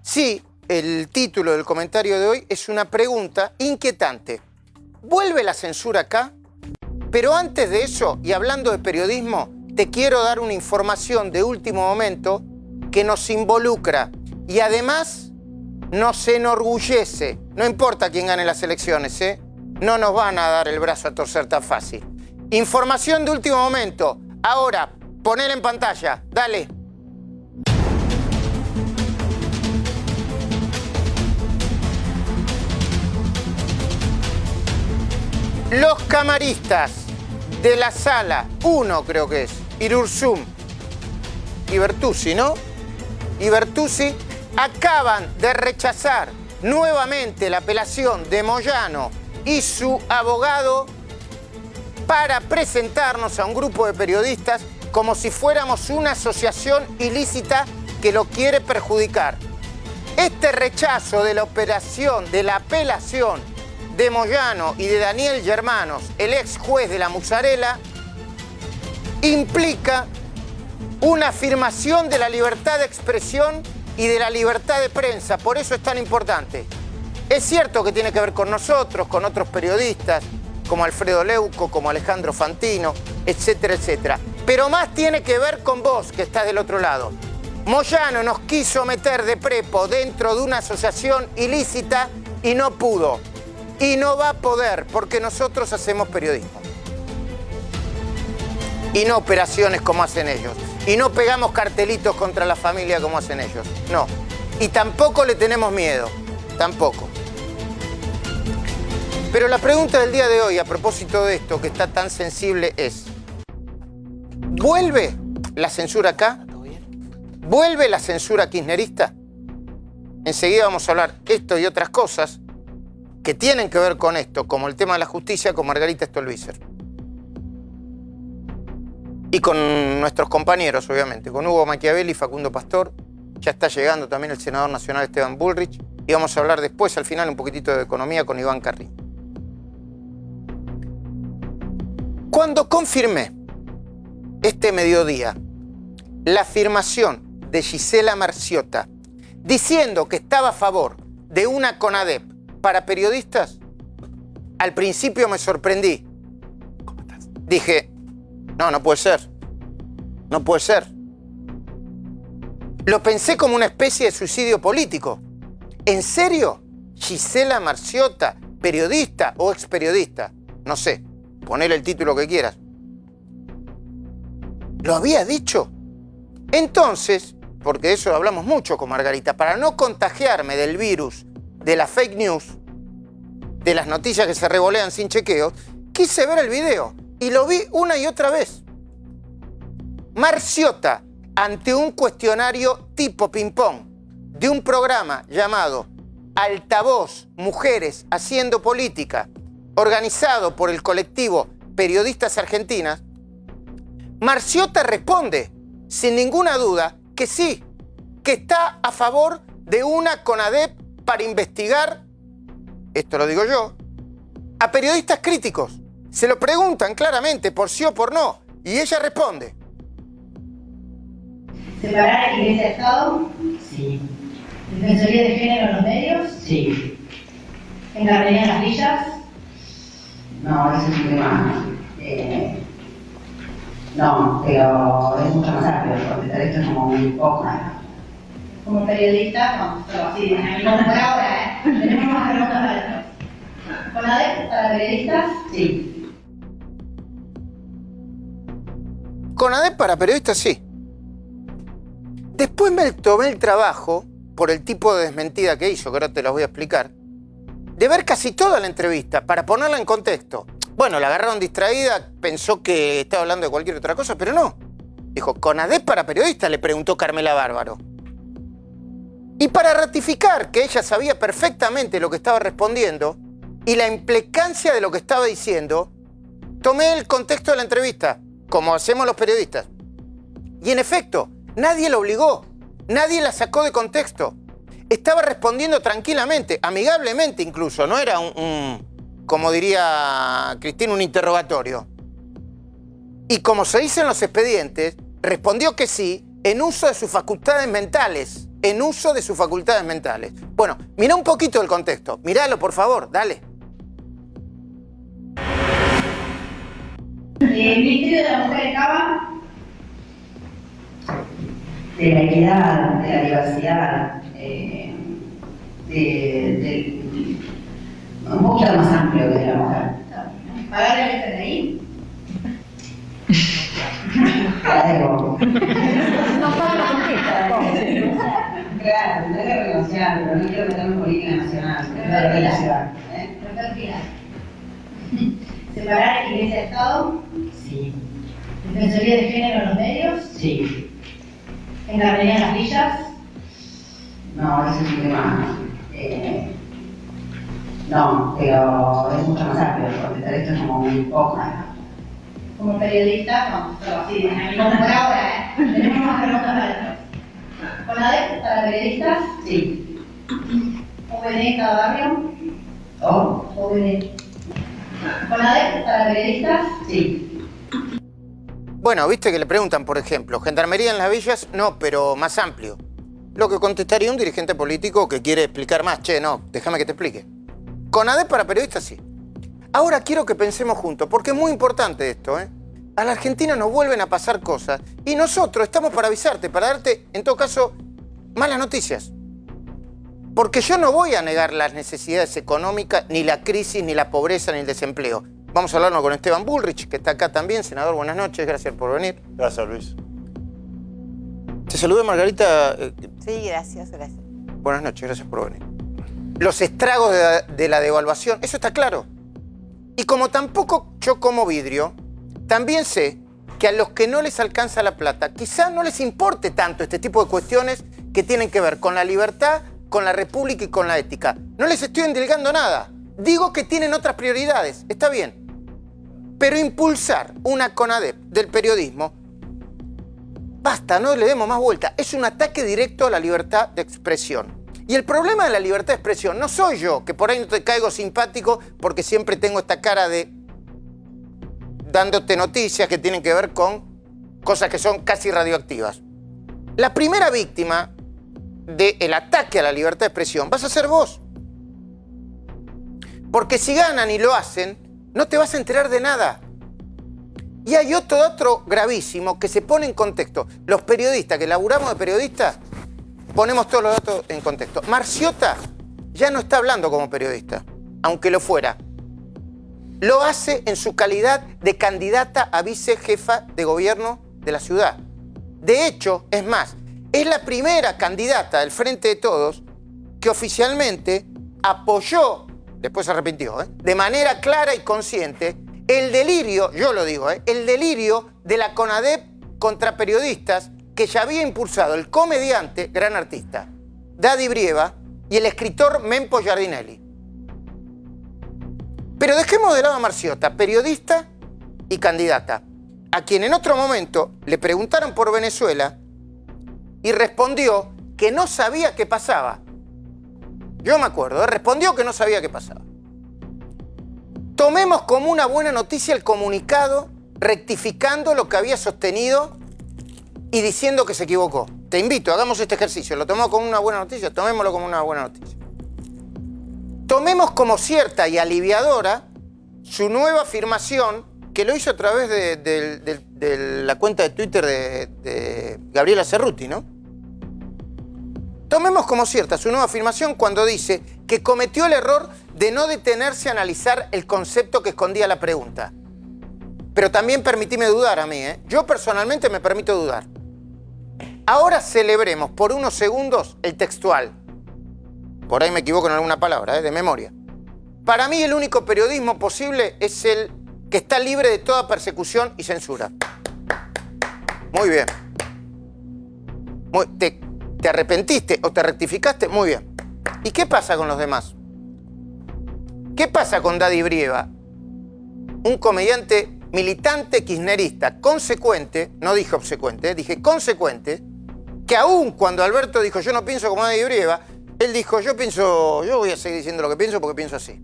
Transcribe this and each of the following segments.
Sí, el título del comentario de hoy es una pregunta inquietante. ¿Vuelve la censura acá? Pero antes de eso, y hablando de periodismo, te quiero dar una información de último momento que nos involucra y además nos enorgullece. No importa quién gane las elecciones, ¿eh? No nos van a dar el brazo a torcer tan fácil. Información de último momento. Ahora, ponela en pantalla. Dale. Los camaristas de la sala 1, creo que es, Irurzum y Bertuzzi, ¿no? Y Bertuzzi acaban de rechazar nuevamente la apelación de Moyano y su abogado para presentarnos a un grupo de periodistas como si fuéramos una asociación ilícita que lo quiere perjudicar. Este rechazo de la operación, de la apelación de Moyano y de Daniel Germanos, el ex juez de la Musarela, implica una afirmación de la libertad de expresión y de la libertad de prensa. Por eso es tan importante. Es cierto que tiene que ver con nosotros, con otros periodistas, como Alfredo Leuco, como Alejandro Fantino, etcétera, etcétera. Pero más tiene que ver con vos, que estás del otro lado. Moyano nos quiso meter de prepo dentro de una asociación ilícita y no pudo. Y no va a poder, porque nosotros hacemos periodismo. Y no operaciones como hacen ellos. Y no pegamos cartelitos contra la familia como hacen ellos. No. Y tampoco le tenemos miedo. Tampoco. Pero la pregunta del día de hoy, a propósito de esto, que está tan sensible, es: ¿vuelve la censura acá? ¿Vuelve la censura kirchnerista? Enseguida vamos a hablar esto y otras cosas que tienen que ver con esto, como el tema de la justicia, con Margarita Stolbizer. Y con nuestros compañeros, obviamente, con Hugo Machiavelli y Facundo Pastor. Ya está llegando también el senador nacional Esteban Bullrich. Y vamos a hablar después, al final, un poquitito de economía con Iván Carrín. Cuando confirmé este mediodía la afirmación de Gisela Marciota diciendo que estaba a favor de una CONADEP para periodistas, al principio me sorprendí. ¿Cómo estás? Dije, no puede ser. No puede ser. Lo pensé como una especie de suicidio político. ¿En serio? Gisela Marciota, periodista o experiodista, no sé, ponele el título que quieras. ¿Lo había dicho? Entonces, porque de eso hablamos mucho con Margarita, para no contagiarme del virus de la fake news, de las noticias que se revolean sin chequeo, quise ver el video y lo vi una y otra vez. Marciota, ante un cuestionario tipo ping-pong de un programa llamado Altavoz Mujeres Haciendo Política, organizado por el colectivo Periodistas Argentinas, Marciota responde, sin ninguna duda, que sí, que está a favor de una CONADEP para investigar, esto lo digo yo, a periodistas críticos. Se lo preguntan claramente por sí o por no, y ella responde. ¿Separar Iglesia-Estado? Sí. ¿Defensoría de género en los medios? Sí. ¿Encarnaría en las villas? No, ese es un tema. No, pero es mucho más amplio, porque esto es como un poco nada. Como periodista, no, pero sí, no por ahora, tenemos más preguntas para esto. ¿CONADEP para periodistas? Sí. CONADEP para periodistas, sí. Después me tomé el trabajo, por el tipo de desmentida que hizo, que ahora te las voy a explicar, de ver casi toda la entrevista para ponerla en contexto. Bueno, la agarraron distraída, pensó que estaba hablando de cualquier otra cosa, pero no. Dijo, ¿CONADEP para periodistas?, le preguntó Carmela Bárbaro. Y para ratificar que ella sabía perfectamente lo que estaba respondiendo y la implicancia de lo que estaba diciendo, tomé el contexto de la entrevista, como hacemos los periodistas. Y en efecto, nadie la obligó, nadie la sacó de contexto. Estaba respondiendo tranquilamente, amigablemente incluso, no era como diría Cristina, un interrogatorio. Y como se dice en los expedientes, respondió que sí en uso de sus facultades mentales. en uso de sus facultades mentales. Bueno, mira un poquito el contexto. Míralo, por favor, dale. El Ministerio de la Mujer estaba de la equidad, de la diversidad, un poquito más amplio que de la mujer. pagar el FDI. Claro. No paga la Claro, tendré que renunciar, pero no quiero meterme en política nacional, de la ciudad. Doctor Pilar. Separar Iglesia-Estado. Sí, Defensoría de Género en los medios. sí. Encarnaría en las villas. No, ese es un tema. No, pero es mucho más amplio. Contestar esto es como un poco más. Como periodista, no, pero así, como por ahora, tenemos más preguntas para después. ¿CONADEP para periodistas? Sí. ¿UBN cada barrio? ¿O? ¿UBN? ¿CONADEP para periodistas? Sí. Bueno, viste que le preguntan, por ejemplo, ¿gendarmería en las villas? No, pero más amplio. Lo que contestaría un dirigente político que quiere explicar más. Che, no, déjame que te explique. CONADEP para periodistas, sí. Ahora quiero que pensemos juntos, porque es muy importante esto, ¿eh? A la Argentina nos vuelven a pasar cosas y nosotros estamos para avisarte, para darte, en todo caso, malas noticias. Porque yo no voy a negar las necesidades económicas, ni la crisis, ni la pobreza, ni el desempleo. Vamos a hablarnos con Esteban Bullrich, que está acá también. Senador, buenas noches, gracias por venir. Gracias, Luis. Te saludo, Margarita. Sí, gracias, gracias. Buenas noches, gracias por venir. Los estragos de la devaluación, eso está claro. Y como tampoco yo como vidrio, también sé que a los que no les alcanza la plata, quizá no les importe tanto este tipo de cuestiones que tienen que ver con la libertad, con la república y con la ética. No les estoy endilgando nada. Digo que tienen otras prioridades, está bien. Pero impulsar una CONADEP del periodismo, basta, no le demos más vuelta. Es un ataque directo a la libertad de expresión. Y el problema de la libertad de expresión no soy yo, que por ahí no te caigo simpático porque siempre tengo esta cara de dándote noticias que tienen que ver con cosas que son casi radioactivas. La primera víctima del ataque a la libertad de expresión vas a ser vos. Porque si ganan y lo hacen, no te vas a enterar de nada. Y hay otro dato gravísimo que se pone en contexto. Los periodistas que laburamos de periodistas, ponemos todos los datos en contexto. Marciota ya no está hablando como periodista, aunque lo fuera. Lo hace en su calidad de candidata a vicejefa de gobierno de la ciudad. De hecho, es más, es la primera candidata del Frente de Todos que oficialmente apoyó, después se arrepintió, de manera clara y consciente, el delirio, yo lo digo, el delirio de la CONADEP contra periodistas que ya había impulsado el comediante, gran artista, Daddy Brieva y el escritor Mempo Giardinelli. Pero dejemos de lado a Marciota, periodista y candidata, a quien en otro momento le preguntaron por Venezuela y respondió que no sabía qué pasaba. Yo me acuerdo, respondió que no sabía qué pasaba. Tomemos como una buena noticia el comunicado rectificando lo que había sostenido y diciendo que se equivocó. Te invito, hagamos este ejercicio. ¿Lo tomamos como una buena noticia? Tomémoslo como una buena noticia. Tomemos como cierta y aliviadora su nueva afirmación, que lo hizo a través de la cuenta de Twitter de Gabriela Cerruti, ¿no? Tomemos como cierta su nueva afirmación cuando dice que cometió el error de no detenerse a analizar el concepto que escondía la pregunta. Pero también permitime dudar a mí, ¿eh? Yo personalmente me permito dudar. Ahora celebremos por unos segundos el textual. Por ahí me equivoco en alguna palabra, de memoria. Para mí el único periodismo posible es el que está libre de toda persecución y censura. Muy bien. ¿Te arrepentiste o te rectificaste? Muy bien. ¿Y qué pasa con los demás? ¿Qué pasa con Daddy Brieva? Un comediante militante kirchnerista, consecuente, no dije obsecuente, dije consecuente, que aún cuando Alberto dijo yo no pienso como Daddy Brieva, él dijo yo voy a seguir diciendo lo que pienso porque pienso así.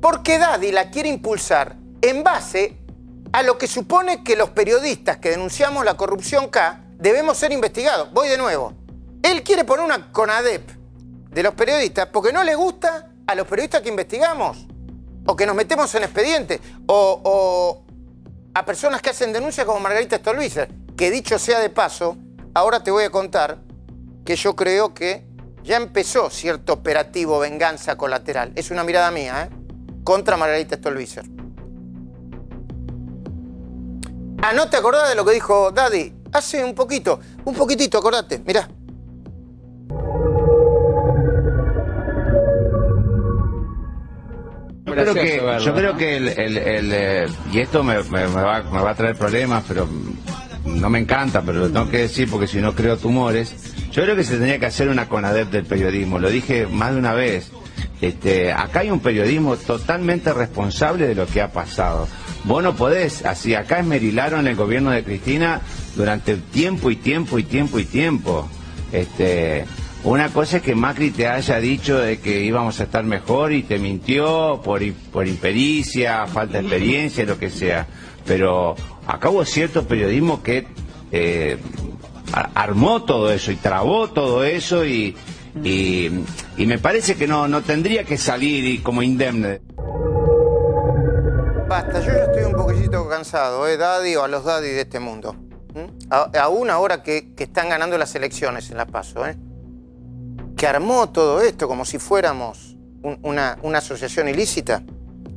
Porque Daddy la quiere impulsar en base a lo que supone que los periodistas que denunciamos la corrupción K debemos ser investigados. Voy de nuevo. Él quiere poner una CONADEP de los periodistas porque no le gusta a los periodistas que investigamos o que nos metemos en expedientes o a personas que hacen denuncias como Margarita Stolbizer, que dicho sea de paso, ahora te voy a contar que yo creo que ya empezó cierto operativo venganza colateral. Es una mirada mía, contra Margarita Stolbizer. Ah, ¿no te acordás de lo que dijo Daddy? Hace un poquitito, acordate, mirá. Yo creo que y esto me va a traer problemas, pero no me encanta, pero lo tengo que decir porque si no creo tumores. Yo creo que se tenía que hacer una CONADEP del periodismo, lo dije más de una vez. Acá hay un periodismo totalmente responsable de lo que ha pasado. Vos no podés, así acá esmerilaron el gobierno de Cristina durante tiempo y tiempo. Una cosa es que Macri te haya dicho de que íbamos a estar mejor y te mintió por impericia, falta de experiencia, lo que sea. Pero acá hubo cierto periodismo que armó todo eso y trabó todo eso y me parece que no tendría que salir como indemne. Basta, yo ya estoy un poquitito cansado, Daddy, o a los Daddy de este mundo. Aún ahora que están ganando las elecciones en La Paso, que armó todo esto como si fuéramos una asociación ilícita.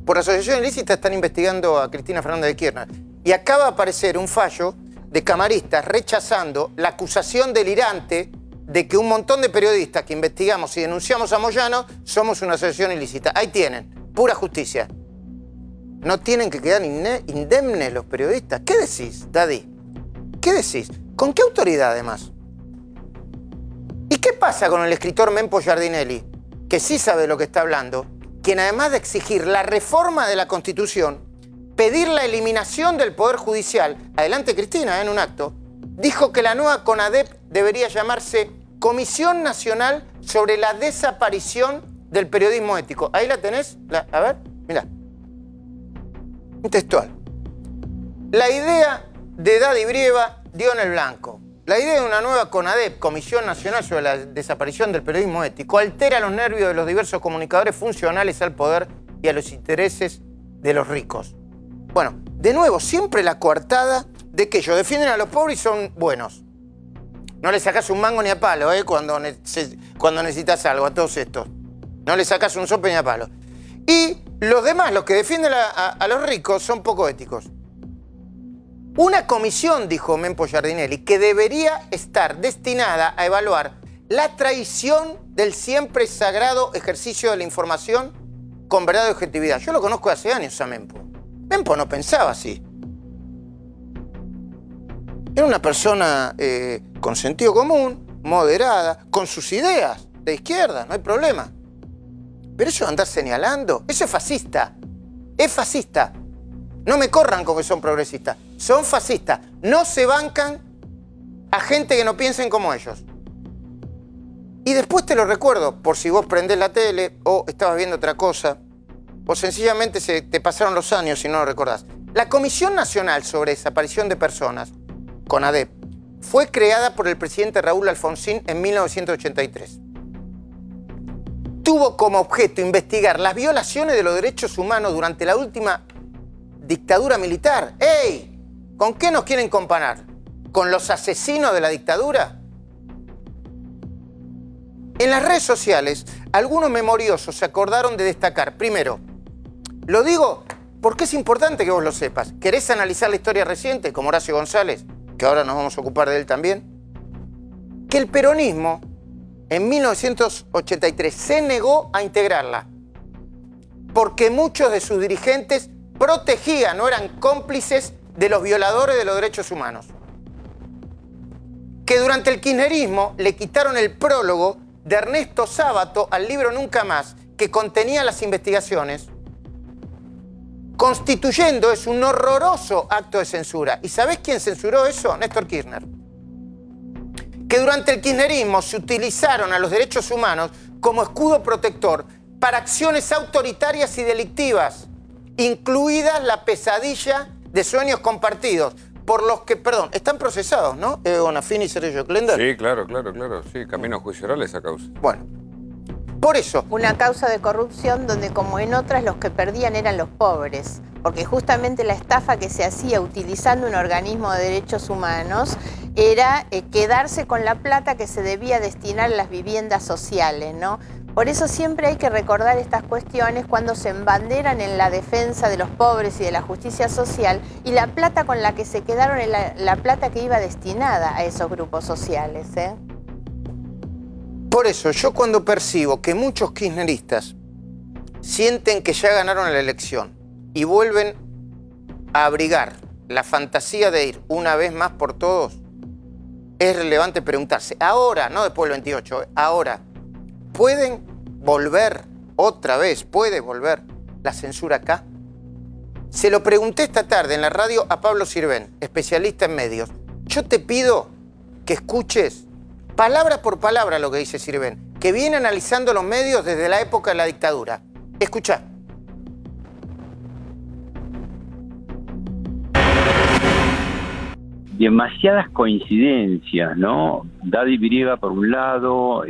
Por asociación ilícita están investigando a Cristina Fernández de Kirchner. Y acaba de aparecer un fallo de camaristas rechazando la acusación delirante de que un montón de periodistas que investigamos y denunciamos a Moyano somos una asociación ilícita. Ahí tienen, pura justicia. No tienen que quedar indemnes los periodistas. ¿Qué decís, Daddy? ¿Qué decís? ¿Con qué autoridad, además? ¿Y qué pasa con el escritor Mempo Giardinelli, que sí sabe de lo que está hablando, quien además de exigir la reforma de la Constitución, pedir la eliminación del Poder Judicial, adelante Cristina, en un acto, dijo que la nueva CONADEP debería llamarse Comisión Nacional sobre la Desaparición del Periodismo Ético? Ahí la tenés, a ver, mirá. Textual. La idea de Daddy Brieva dio en el blanco. La idea de una nueva CONADEP, Comisión Nacional sobre la Desaparición del Periodismo Ético, altera los nervios de los diversos comunicadores funcionales al poder y a los intereses de los ricos. Bueno, de nuevo, siempre la coartada de que ellos defienden a los pobres y son buenos. No le sacás un mango ni a palo, cuando necesitas algo, a todos estos. No le sacás un sope ni a palo. Y los demás, los que defienden a los ricos, son poco éticos. Una comisión, dijo Mempo Giardinelli, que debería estar destinada a evaluar la traición del siempre sagrado ejercicio de la información con verdad y objetividad. Yo lo conozco hace años a Mempo. Mempo no pensaba así. Era una persona con sentido común, moderada, con sus ideas de izquierda, no hay problema. Pero eso de andar señalando, eso es fascista. Es fascista. No me corran con que son progresistas. Son fascistas. No se bancan a gente que no piensen como ellos. Y después te lo recuerdo, por si vos prendés la tele o estabas viendo otra cosa, o sencillamente te pasaron los años y no lo recordás. La Comisión Nacional sobre Desaparición de Personas, CONADEP, fue creada por el presidente Raúl Alfonsín en 1983. Tuvo como objeto investigar las violaciones de los derechos humanos durante la última dictadura militar. ¡Ey! ¿Con qué nos quieren comparar? ¿Con los asesinos de la dictadura? En las redes sociales, algunos memoriosos se acordaron de destacar, primero, lo digo porque es importante que vos lo sepas. ¿Querés analizar la historia reciente, como Horacio González, que ahora nos vamos a ocupar de él también? Que el peronismo, en 1983, se negó a integrarla, porque muchos de sus dirigentes protegían, no eran cómplices de los violadores de los derechos humanos. Que durante el kirchnerismo le quitaron el prólogo de Ernesto Sábato al libro Nunca Más, que contenía las investigaciones, constituyendo es un horroroso acto de censura. ¿Y sabés quién censuró eso? Néstor Kirchner. Que durante el kirchnerismo se utilizaron a los derechos humanos como escudo protector para acciones autoritarias y delictivas, incluidas la pesadilla de sueños compartidos, por los que, perdón, están procesados, ¿no? Bonafini y Sergio Klender. Sí, claro. Sí, camino a juicio oral esa causa. Bueno, por eso. Una causa de corrupción donde, como en otras, los que perdían eran los pobres. Porque justamente la estafa que se hacía utilizando un organismo de derechos humanos era quedarse con la plata que se debía destinar a las viviendas sociales, ¿no? Por eso siempre hay que recordar estas cuestiones cuando se embanderan en la defensa de los pobres y de la justicia social, y la plata con la que se quedaron es la plata que iba destinada a esos grupos sociales, ¿eh? Por eso, yo cuando percibo que muchos kirchneristas sienten que ya ganaron la elección y vuelven a abrigar la fantasía de ir una vez más por todos, es relevante preguntarse, ahora, no después del 28, ahora, ¿pueden volver otra vez, puede volver la censura acá? Se lo pregunté esta tarde en la radio a Pablo Sirven, especialista en medios. Yo te pido que escuches palabra por palabra lo que dice Sirven, que viene analizando los medios desde la época de la dictadura. Escuchá. Demasiadas coincidencias, ¿no? Daddy Brieva por un lado,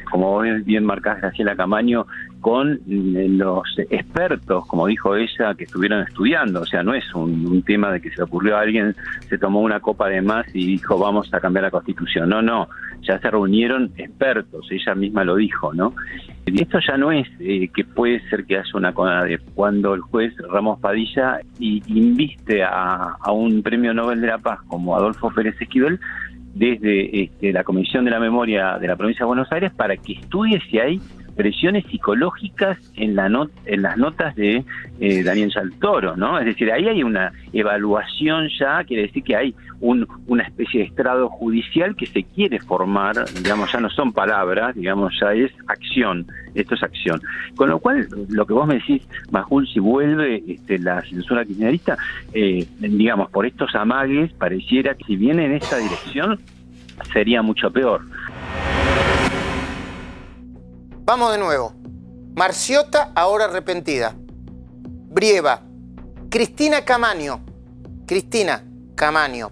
como bien marcás, Graciela Camaño, con los expertos, como dijo ella, que estuvieron estudiando. O sea, no es un tema de que se le ocurrió a alguien, se tomó una copa de más y dijo vamos a cambiar la Constitución. No, ya se reunieron expertos, ella misma lo dijo, ¿no? Y esto ya no es que puede ser que haya una CONADEP. Cuando el juez Ramos Padilla inviste a un premio Nobel de la Paz como Adolfo Pérez Esquivel desde la Comisión de la Memoria de la Provincia de Buenos Aires para que estudie si hay presiones psicológicas en las notas de Daniel Santoro, ¿no? Es decir, ahí hay una evaluación ya, quiere decir que hay una especie de estrado judicial que se quiere formar, digamos, ya no son palabras, digamos, ya es acción, esto es acción. Con lo cual, lo que vos me decís, Majul, si vuelve la censura kirchnerista, digamos, por estos amagues, pareciera que si viene en esta dirección, sería mucho peor. Vamos de nuevo. Marciota, ahora arrepentida. Brieva. Cristina Camaño,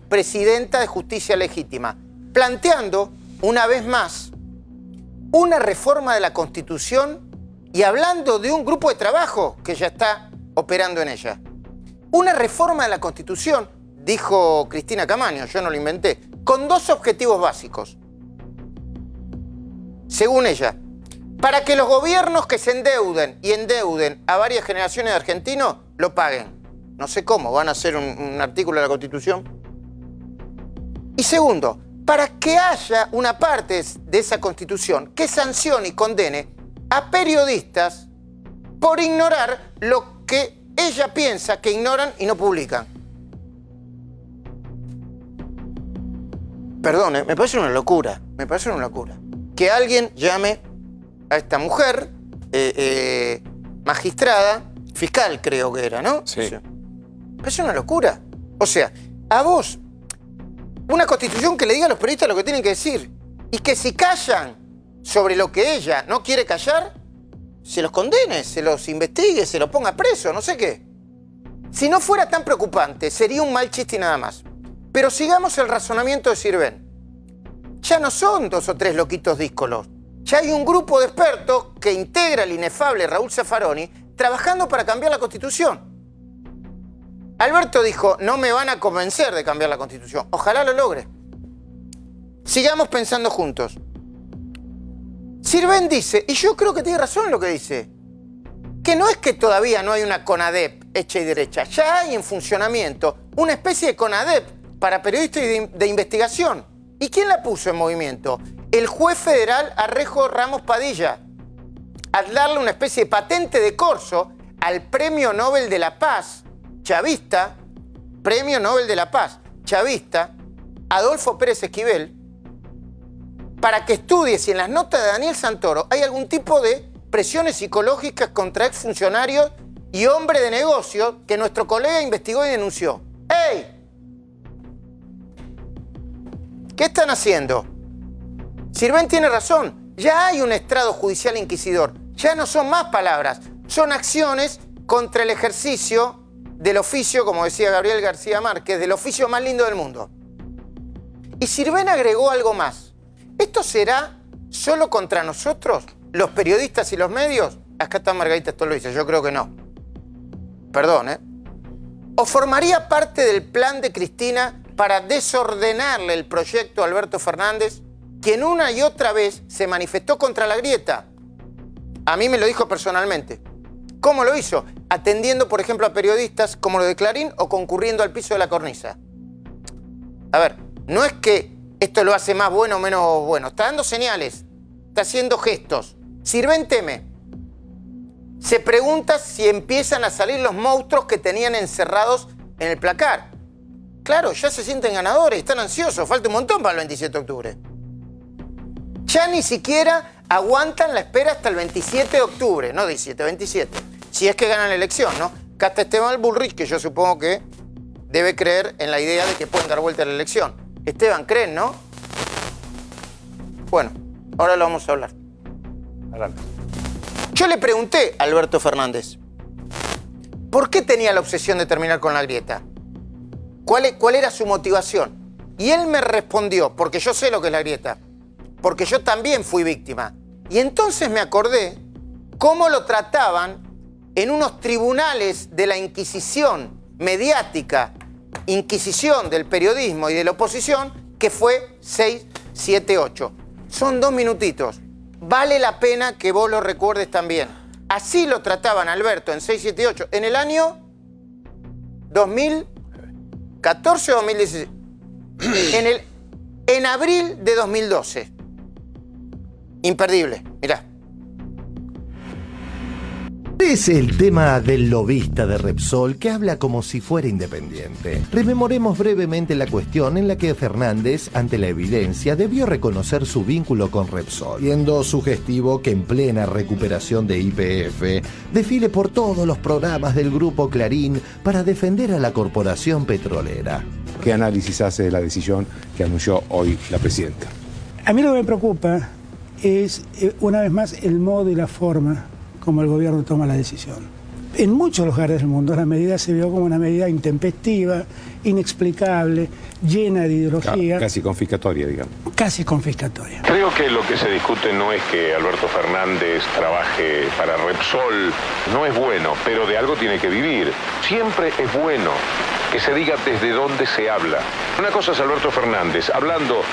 presidenta de Justicia Legítima, planteando una vez más una reforma de la Constitución y hablando de un grupo de trabajo que ya está operando en ella. Una reforma de la Constitución, dijo Cristina Camaño, yo no lo inventé, con dos objetivos básicos. Según ella, para que los gobiernos que se endeuden y endeuden a varias generaciones de argentinos lo paguen. No sé cómo, van a hacer un artículo de la Constitución. Y segundo, para que haya una parte de esa Constitución que sancione y condene a periodistas por ignorar lo que ella piensa que ignoran y no publican. Perdón, me parece una locura, que alguien llame a esta mujer, magistrada, fiscal creo que era, ¿no? Sí. Es una locura. O sea, a vos, una Constitución que le diga a los periodistas lo que tienen que decir. Y que si callan sobre lo que ella no quiere callar, se los condene, se los investigue, se los ponga preso, no sé qué. Si no fuera tan preocupante, sería un mal chiste y nada más. Pero sigamos el razonamiento de Sirven. Ya no son 2 o 3 loquitos díscolos. Ya hay un grupo de expertos que integra el inefable Raúl Zaffaroni trabajando para cambiar la Constitución. Alberto dijo, no me van a convencer de cambiar la Constitución. Ojalá lo logre. Sigamos pensando juntos. Sirven dice, y yo creo que tiene razón en lo que dice, que no es que todavía no hay una CONADEP hecha y derecha. Ya hay en funcionamiento una especie de CONADEP para periodistas de investigación. ¿Y quién la puso en movimiento? El juez federal Arrejo Ramos Padilla, al darle una especie de patente de corso al Premio Nobel de la Paz, chavista, Premio Nobel de la Paz, chavista, Adolfo Pérez Esquivel, para que estudie si en las notas de Daniel Santoro hay algún tipo de presiones psicológicas contra exfuncionarios y hombres de negocios que nuestro colega investigó y denunció. ¡Ey! ¿Qué están haciendo? Sirven tiene razón, ya hay un estrado judicial inquisidor, ya no son más palabras, son acciones contra el ejercicio del oficio, como decía Gabriel García Márquez, del oficio más lindo del mundo. Y Sirven agregó algo más. ¿Esto será solo contra nosotros, los periodistas y los medios? Acá está Margarita Stolbizer, yo creo que no. Perdón, ¿eh? ¿O formaría parte del plan de Cristina para desordenarle el proyecto a Alberto Fernández, quien una y otra vez se manifestó contra la grieta? A mí me lo dijo personalmente. ¿Cómo lo hizo? Atendiendo, por ejemplo, a periodistas como lo de Clarín o concurriendo al piso de la cornisa. A ver, no es que esto lo hace más bueno o menos bueno. Está dando señales, está haciendo gestos. Sirven teme. Se pregunta si empiezan a salir los monstruos que tenían encerrados en el placar. Claro, ya se sienten ganadores, están ansiosos, falta un montón para el 27 de octubre. Ya ni siquiera aguantan la espera hasta el 27 de octubre, no 17, 27. Si es que ganan la elección, ¿no? Acá está Esteban Bullrich, que yo supongo que debe creer en la idea de que pueden dar vuelta a la elección. Esteban, ¿creen, no? Bueno, ahora lo vamos a hablar. Adelante. Yo le pregunté a Alberto Fernández, ¿por qué tenía la obsesión de terminar con la grieta? ¿Cuál era su motivación? Y él me respondió, porque yo sé lo que es la grieta, porque yo también fui víctima. Y entonces me acordé cómo lo trataban en unos tribunales de la Inquisición mediática, Inquisición del periodismo y de la oposición, que fue 678. Son 2 minutitos. Vale la pena que vos lo recuerdes también. Así lo trataban a Alberto en 678 en el año 2014 o 2016. En abril de 2012. Imperdible, mirá. Es el tema del lobista de Repsol que habla como si fuera independiente. Rememoremos brevemente la cuestión en la que Fernández, ante la evidencia, debió reconocer su vínculo con Repsol, siendo sugestivo que en plena recuperación de YPF desfile por todos los programas del grupo Clarín para defender a la corporación petrolera. ¿Qué análisis hace de la decisión que anunció hoy la presidenta? A mí lo que me preocupa es, una vez más, el modo y la forma como el gobierno toma la decisión. En muchos lugares del mundo la medida se vio como una medida intempestiva, inexplicable, llena de ideología. Casi confiscatoria, digamos. Casi confiscatoria. Creo que lo que se discute no es que Alberto Fernández trabaje para Repsol, no es bueno, pero de algo tiene que vivir. Siempre es bueno que se diga desde dónde se habla. Una cosa es Alberto Fernández hablando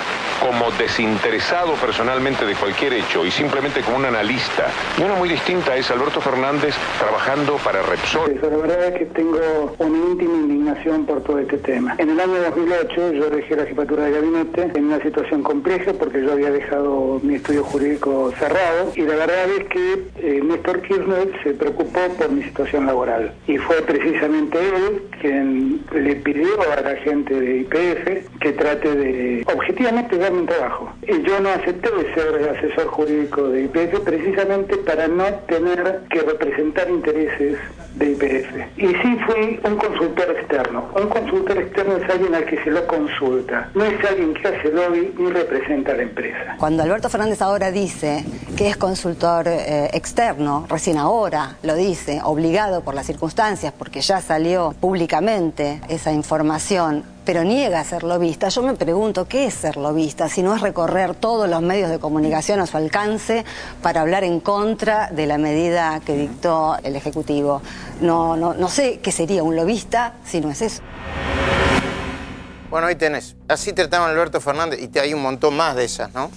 como desinteresado personalmente de cualquier hecho y simplemente como un analista. Y una muy distinta es Alberto Fernández trabajando para Repsol. La verdad es que tengo una íntima indignación por todo este tema. En el año 2008 yo dejé la jefatura de gabinete en una situación compleja porque yo había dejado mi estudio jurídico cerrado y la verdad es que Néstor Kirchner se preocupó por mi situación laboral y fue precisamente él quien le pidió a la gente de YPF que trate de objetivamente darme un trabajo. Y yo no acepté ser asesor jurídico de YPF precisamente para no tener que representar intereses de YPF. Y sí fui un consultor externo. Un consultor externo es alguien al que se lo consulta. No es alguien que hace lobby ni representa a la empresa. Cuando Alberto Fernández ahora dice que es consultor externo, recién ahora lo dice, obligado por las circunstancias, porque ya salió públicamente esa información, pero niega ser lobista, yo me pregunto, ¿qué es ser lobista? Si no es recorrer todos los medios de comunicación a su alcance para hablar en contra de la medida que dictó el Ejecutivo. No sé qué sería un lobista si no es eso. Bueno, ahí tenés. Así trataron a Alberto Fernández y hay un montón más de esas, ¿no?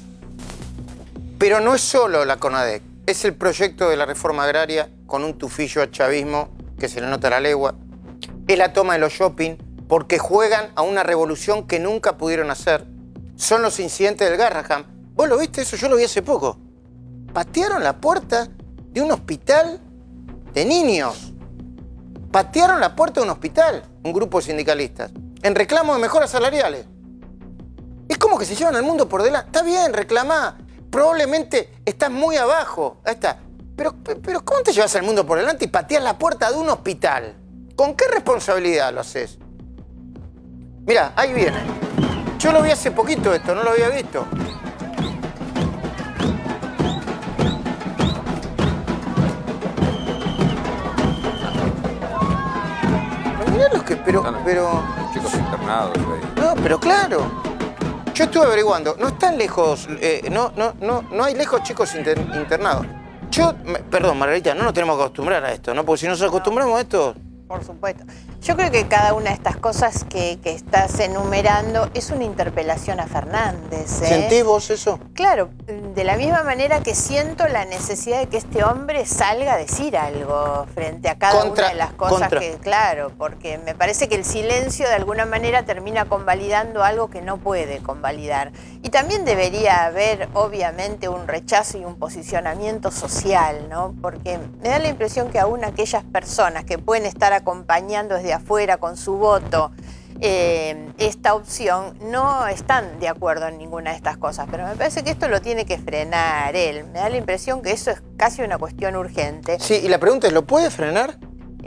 Pero no es solo la CONADEC, es el proyecto de la reforma agraria con un tufillo al chavismo que se le nota la legua. Es la toma de los shopping porque juegan a una revolución que nunca pudieron hacer. Son los incidentes del Garraham. ¿Vos lo viste eso? Yo lo vi hace poco. Patearon la puerta de un hospital de niños. Patearon la puerta de un hospital, un grupo de sindicalistas, en reclamo de mejoras salariales. Es como que se llevan al mundo por delante. Está bien, reclamá. Probablemente estás muy abajo. Ahí está. Pero ¿cómo te llevas al mundo por delante y pateas la puerta de un hospital? ¿Con qué responsabilidad lo haces? Mirá, ahí viene. Yo lo vi hace poquito esto, no lo había visto. pero... Los chicos internados ahí. No, pero claro. Yo estuve averiguando, no están lejos, no hay lejos chicos internados. Perdón, Margarita, no nos tenemos que acostumbrar a esto, ¿no? Porque si nos acostumbramos a esto... Por supuesto. Yo creo que cada una de estas cosas que estás enumerando es una interpelación a Fernández, ¿eh? ¿Sentís vos eso? Claro, de la misma manera que siento la necesidad de que este hombre salga a decir algo frente a cada una de las cosas que... Claro, porque me parece que el silencio de alguna manera termina convalidando algo que no puede convalidar. Y también debería haber, obviamente, un rechazo y un posicionamiento social, ¿no? Porque me da la impresión que aún aquellas personas que pueden estar acompañando desde afuera con su voto esta opción no están de acuerdo en ninguna de estas cosas, pero me parece que esto lo tiene que frenar él. Me da la impresión que eso es casi una cuestión urgente. Sí, y la pregunta es, ¿lo puede frenar?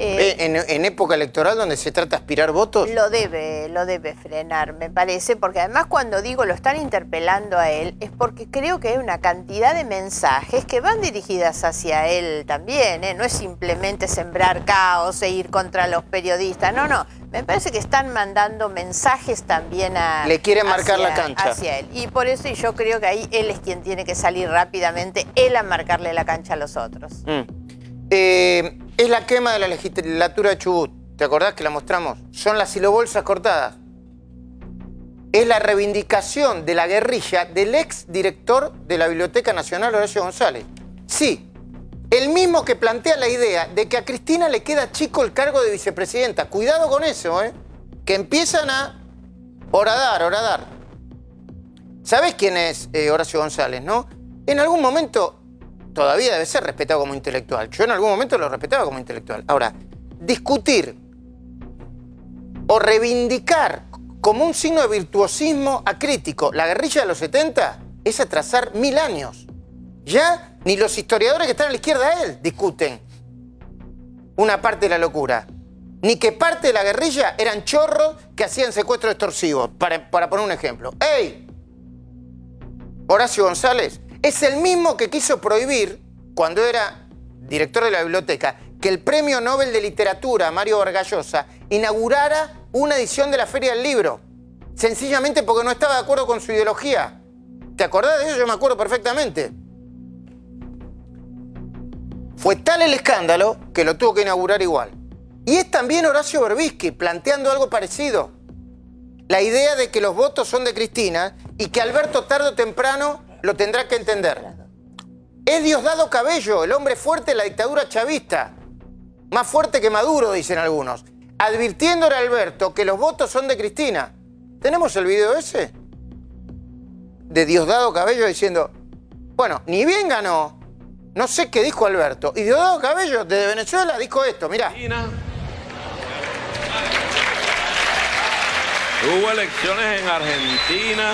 En época electoral donde se trata de aspirar votos. Lo debe frenar, me parece, porque además cuando digo lo están interpelando a él es porque creo que hay una cantidad de mensajes que van dirigidas hacia él también, ¿eh? No es simplemente sembrar caos e ir contra los periodistas, no. Me parece que están mandando mensajes también Le quieren marcar la cancha. Hacia él. Y por eso yo creo que ahí él es quien tiene que salir rápidamente, él a marcarle la cancha a los otros. Es la quema de la legislatura de Chubut. ¿Te acordás que la mostramos? Son las silobolsas cortadas. Es la reivindicación de la guerrilla del ex director de la Biblioteca Nacional, Horacio González. Sí, el mismo que plantea la idea de que a Cristina le queda chico el cargo de vicepresidenta. Cuidado con eso, ¿eh? Que empiezan a horadar. ¿Sabés quién es Horacio González, no? En algún momento... todavía debe ser respetado como intelectual. Yo en algún momento lo respetaba como intelectual. Ahora, discutir o reivindicar como un signo de virtuosismo acrítico la guerrilla de los 70 es atrasar 1000 años. Ya ni los historiadores que están a la izquierda de él discuten una parte de la locura. Ni que parte de la guerrilla eran chorros que hacían secuestros extorsivos, para poner un ejemplo. ¡Ey! Horacio González es el mismo que quiso prohibir, cuando era director de la biblioteca, que el Premio Nobel de Literatura, Mario Vargas Llosa, inaugurara una edición de la Feria del Libro. Sencillamente porque no estaba de acuerdo con su ideología. ¿Te acordás de eso? Yo me acuerdo perfectamente. Fue tal el escándalo que lo tuvo que inaugurar igual. Y es también Horacio Berbisky planteando algo parecido. La idea de que los votos son de Cristina y que Alberto tarde o temprano lo tendrá que entender. Es Diosdado Cabello, el hombre fuerte de la dictadura chavista. Más fuerte que Maduro, dicen algunos. Advirtiéndole a Alberto que los votos son de Cristina. ¿Tenemos el video ese? De Diosdado Cabello diciendo, bueno, ni bien ganó, no sé qué dijo Alberto. Y Diosdado Cabello, desde Venezuela, dijo esto, mirá. Hubo elecciones en Argentina.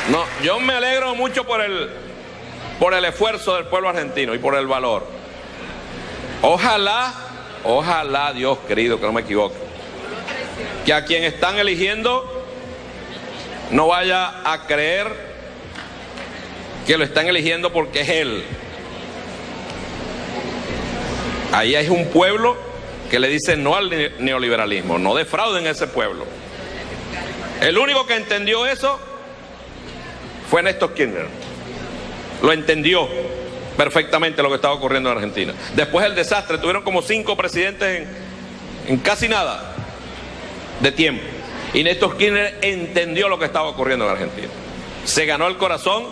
No, yo me alegro mucho por el esfuerzo del pueblo argentino y por el valor. Ojalá, Dios querido, que no me equivoque, que a quien están eligiendo no vaya a creer que lo están eligiendo porque es él. Ahí hay un pueblo que le dice no al neoliberalismo, no defrauden a ese pueblo. El único que entendió eso fue Néstor Kirchner. Lo entendió perfectamente lo que estaba ocurriendo en Argentina. Después del desastre, tuvieron como 5 presidentes en casi nada de tiempo. Y Néstor Kirchner entendió lo que estaba ocurriendo en Argentina. Se ganó el corazón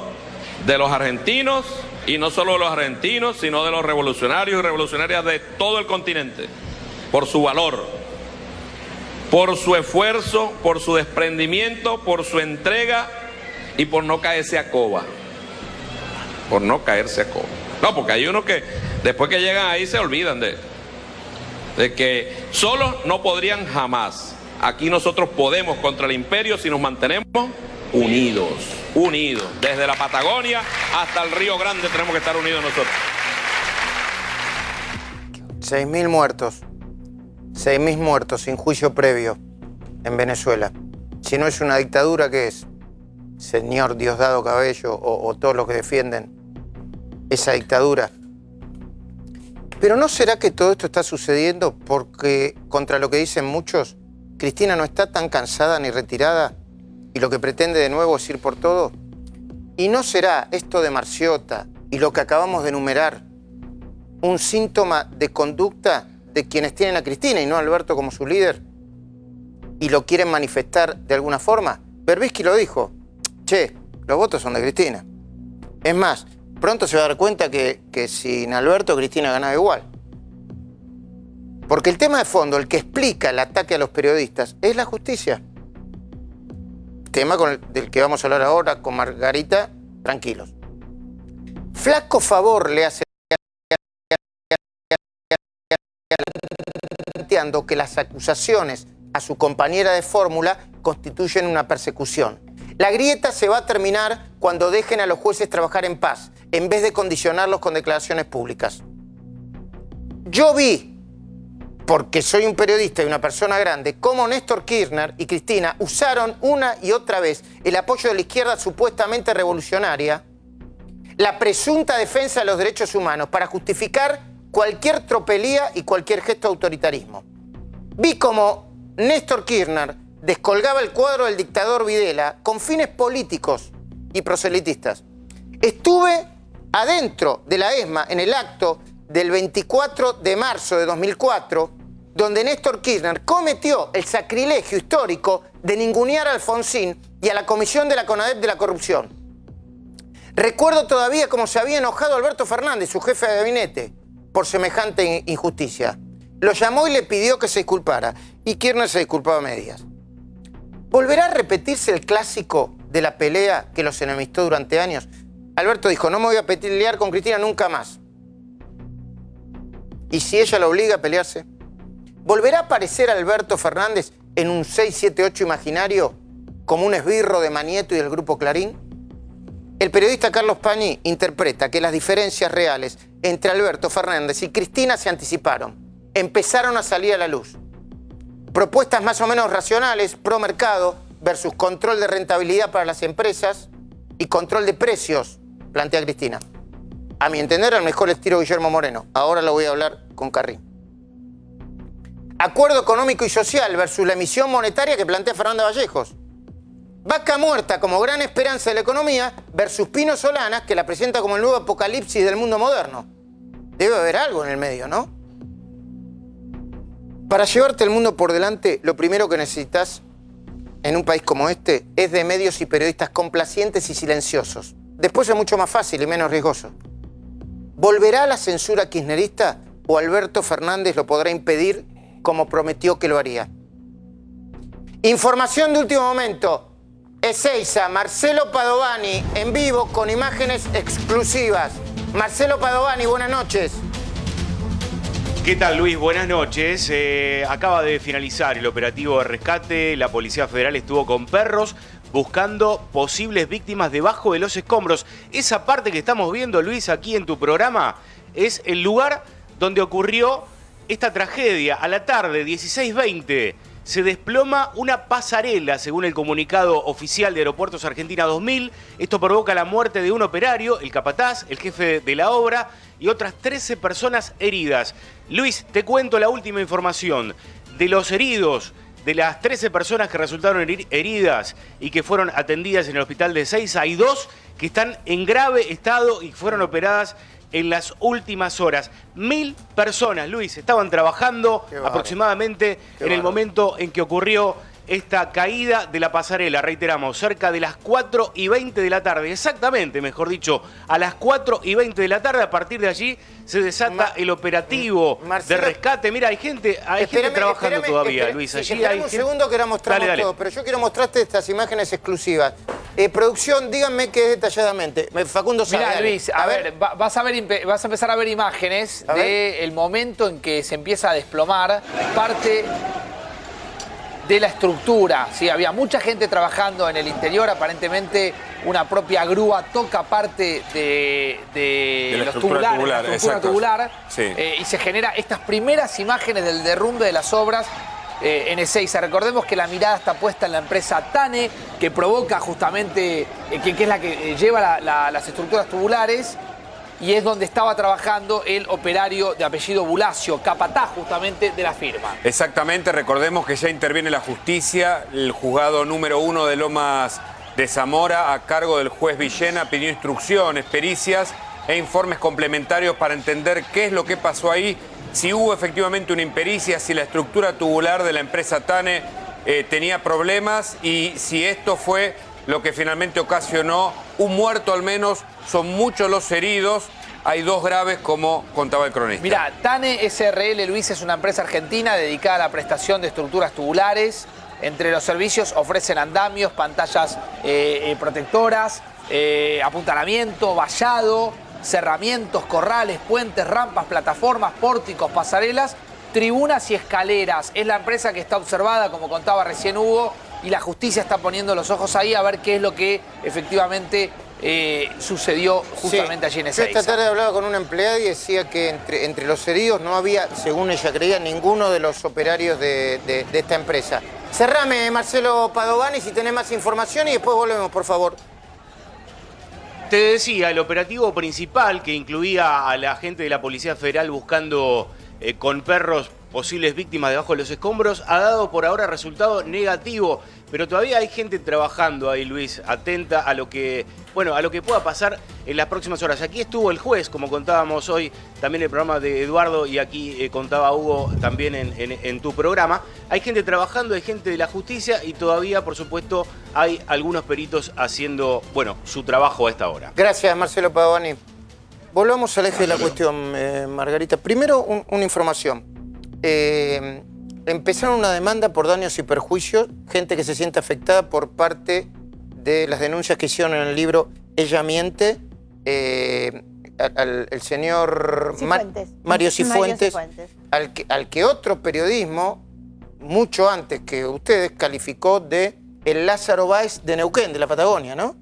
de los argentinos, y no solo de los argentinos, sino de los revolucionarios y revolucionarias de todo el continente, por su valor, por su esfuerzo, por su desprendimiento, por su entrega y por no caerse a coba. Por no caerse a coba. No, porque hay unos que después que llegan ahí se olvidan de que solos no podrían jamás. Aquí nosotros podemos contra el imperio si nos mantenemos unidos. Desde la Patagonia hasta el Río Grande tenemos que estar unidos nosotros. 6.000 muertos. 6.000 muertos sin juicio previo en Venezuela. Si no es una dictadura, ¿qué es? Señor Diosdado Cabello o todos los que defienden esa dictadura. Pero ¿no será que todo esto está sucediendo porque, contra lo que dicen muchos, Cristina no está tan cansada ni retirada y lo que pretende de nuevo es ir por todo? ¿Y no será esto de Marciota y lo que acabamos de enumerar un síntoma de conducta de quienes tienen a Cristina y no a Alberto como su líder y lo quieren manifestar de alguna forma? Berbisky lo dijo, che, los votos son de Cristina. Es más, pronto se va a dar cuenta que sin Alberto Cristina ganaba igual. Porque el tema de fondo, el que explica el ataque a los periodistas, es la justicia. Tema del que vamos a hablar ahora con Margarita, tranquilos. Flaco favor le hace planteando que las acusaciones a su compañera de fórmula constituyen una persecución. La grieta se va a terminar cuando dejen a los jueces trabajar en paz, en vez de condicionarlos con declaraciones públicas. Yo vi, porque soy un periodista y una persona grande, cómo Néstor Kirchner y Cristina usaron una y otra vez el apoyo de la izquierda supuestamente revolucionaria, la presunta defensa de los derechos humanos, para justificar cualquier tropelía y cualquier gesto de autoritarismo. Vi cómo Néstor Kirchner descolgaba el cuadro del dictador Videla con fines políticos y proselitistas. Estuve adentro de la ESMA en el acto del 24 de marzo de 2004, donde Néstor Kirchner cometió el sacrilegio histórico de ningunear a Alfonsín y a la comisión de la CONADEP de la corrupción. Recuerdo todavía cómo se había enojado Alberto Fernández, su jefe de gabinete, por semejante injusticia. Lo llamó y le pidió que se disculpara, y Kirchner se disculpaba a medias. ¿Volverá a repetirse el clásico de la pelea que los enemistó durante años? Alberto dijo, no me voy a pelear con Cristina nunca más. ¿Y si ella lo obliga a pelearse? ¿Volverá a aparecer Alberto Fernández en un 678 imaginario como un esbirro de Manieto y del Grupo Clarín? El periodista Carlos Pañi interpreta que las diferencias reales entre Alberto Fernández y Cristina se anticiparon, empezaron a salir a la luz. Propuestas más o menos racionales, pro mercado, versus control de rentabilidad para las empresas y control de precios, plantea Cristina. A mi entender, al mejor estilo Guillermo Moreno. Ahora lo voy a hablar con Carrín. Acuerdo económico y social versus la emisión monetaria que plantea Fernanda Vallejos. Vaca muerta como gran esperanza de la economía versus Pino Solanas, que la presenta como el nuevo apocalipsis del mundo moderno. Debe haber algo en el medio, ¿no? Para llevarte el mundo por delante, lo primero que necesitas en un país como este es de medios y periodistas complacientes y silenciosos. Después es mucho más fácil y menos riesgoso. ¿Volverá la censura kirchnerista o Alberto Fernández lo podrá impedir como prometió que lo haría? Información de último momento. Ezeiza, Marcelo Padovani en vivo con imágenes exclusivas. Marcelo Padovani, buenas noches. ¿Qué tal, Luis? Buenas noches. Acaba de finalizar el operativo de rescate. La Policía Federal estuvo con perros buscando posibles víctimas debajo de los escombros. Esa parte que estamos viendo, Luis, aquí en tu programa, es el lugar donde ocurrió esta tragedia. A la tarde, 16:20, se desploma una pasarela, según el comunicado oficial de Aeropuertos Argentina 2000. Esto provoca la muerte de un operario, el capataz, el jefe de la obra, y otras 13 personas heridas. Luis, te cuento la última información. De los heridos, de las 13 personas que resultaron heridas y que fueron atendidas en el hospital de Ezeiza, hay 2 que están en grave estado y fueron operadas en las últimas horas. 1000 personas, Luis, estaban trabajando aproximadamente en el momento en que ocurrió esta caída de la pasarela. Reiteramos, cerca de las 4:20 de la tarde, exactamente, mejor dicho, a las 4:20 de la tarde. A partir de allí se desata el operativo de rescate. Mira, hay gente trabajando todavía, Luis. Allí hay un segundo que ahora mostramos todo, pero yo quiero mostrarte estas imágenes exclusivas. Producción, díganme qué es detalladamente. Facundo sabe. Mira, Luis, a ver, vas a empezar a ver imágenes del momento en que se empieza a desplomar parte de la estructura. Sí, había mucha gente trabajando en el interior, aparentemente una propia grúa toca parte de la los estructura tubulares, la estructura tubular, sí. Y se genera estas primeras imágenes del derrumbe de las obras en Ezeiza. Recordemos que la mirada está puesta en la empresa TANE, que provoca justamente, que es la que lleva las estructuras tubulares. y es donde estaba trabajando el operario de apellido Bulacio, capataz justamente de la firma. Exactamente, recordemos que ya interviene la justicia, el juzgado número 1 de Lomas de Zamora, a cargo del juez Villena, pidió instrucciones, pericias e informes complementarios para entender qué es lo que pasó ahí, si hubo efectivamente una impericia, si la estructura tubular de la empresa TANE tenía problemas y si esto fue lo que finalmente ocasionó un muerto al menos. Son muchos los heridos, hay 2 graves como contaba el cronista. Mirá, TANE SRL, Luis, es una empresa argentina dedicada a la prestación de estructuras tubulares. Entre los servicios ofrecen andamios, pantallas protectoras, apuntalamiento, vallado, cerramientos, corrales, puentes, rampas, plataformas, pórticos, pasarelas, tribunas y escaleras. Es la empresa que está observada, como contaba recién Hugo, y la justicia está poniendo los ojos ahí a ver qué es lo que efectivamente sucedió justamente allí en esa Esta tarde hablaba con una empleada y decía que entre los heridos no había, según ella creía, ninguno de los operarios de esta empresa. Cerrame, Marcelo Padovani, si tenés más información y después volvemos, por favor. Te decía, el operativo principal, que incluía a la gente de la Policía Federal buscando con perros posibles víctimas debajo de los escombros, ha dado por ahora resultado negativo. Pero todavía hay gente trabajando ahí, Luis, atenta a lo que, bueno, a lo que pueda pasar en las próximas horas. Aquí estuvo el juez, como contábamos hoy, también el programa de Eduardo, y aquí contaba Hugo también en tu programa. Hay gente trabajando, hay gente de la justicia y todavía, por supuesto, hay algunos peritos haciendo, bueno, su trabajo a esta hora. Gracias, Marcelo Padovani. Volvamos al eje de la cuestión, Margarita. Primero, una información. Empezaron una demanda por daños y perjuicios, gente que se siente afectada por parte de las denuncias que hicieron en el libro Ella Miente, el señor Mario Cifuentes, al que otro periodismo, mucho antes que ustedes, calificó de el Lázaro Báez de Neuquén, de la Patagonia, ¿no?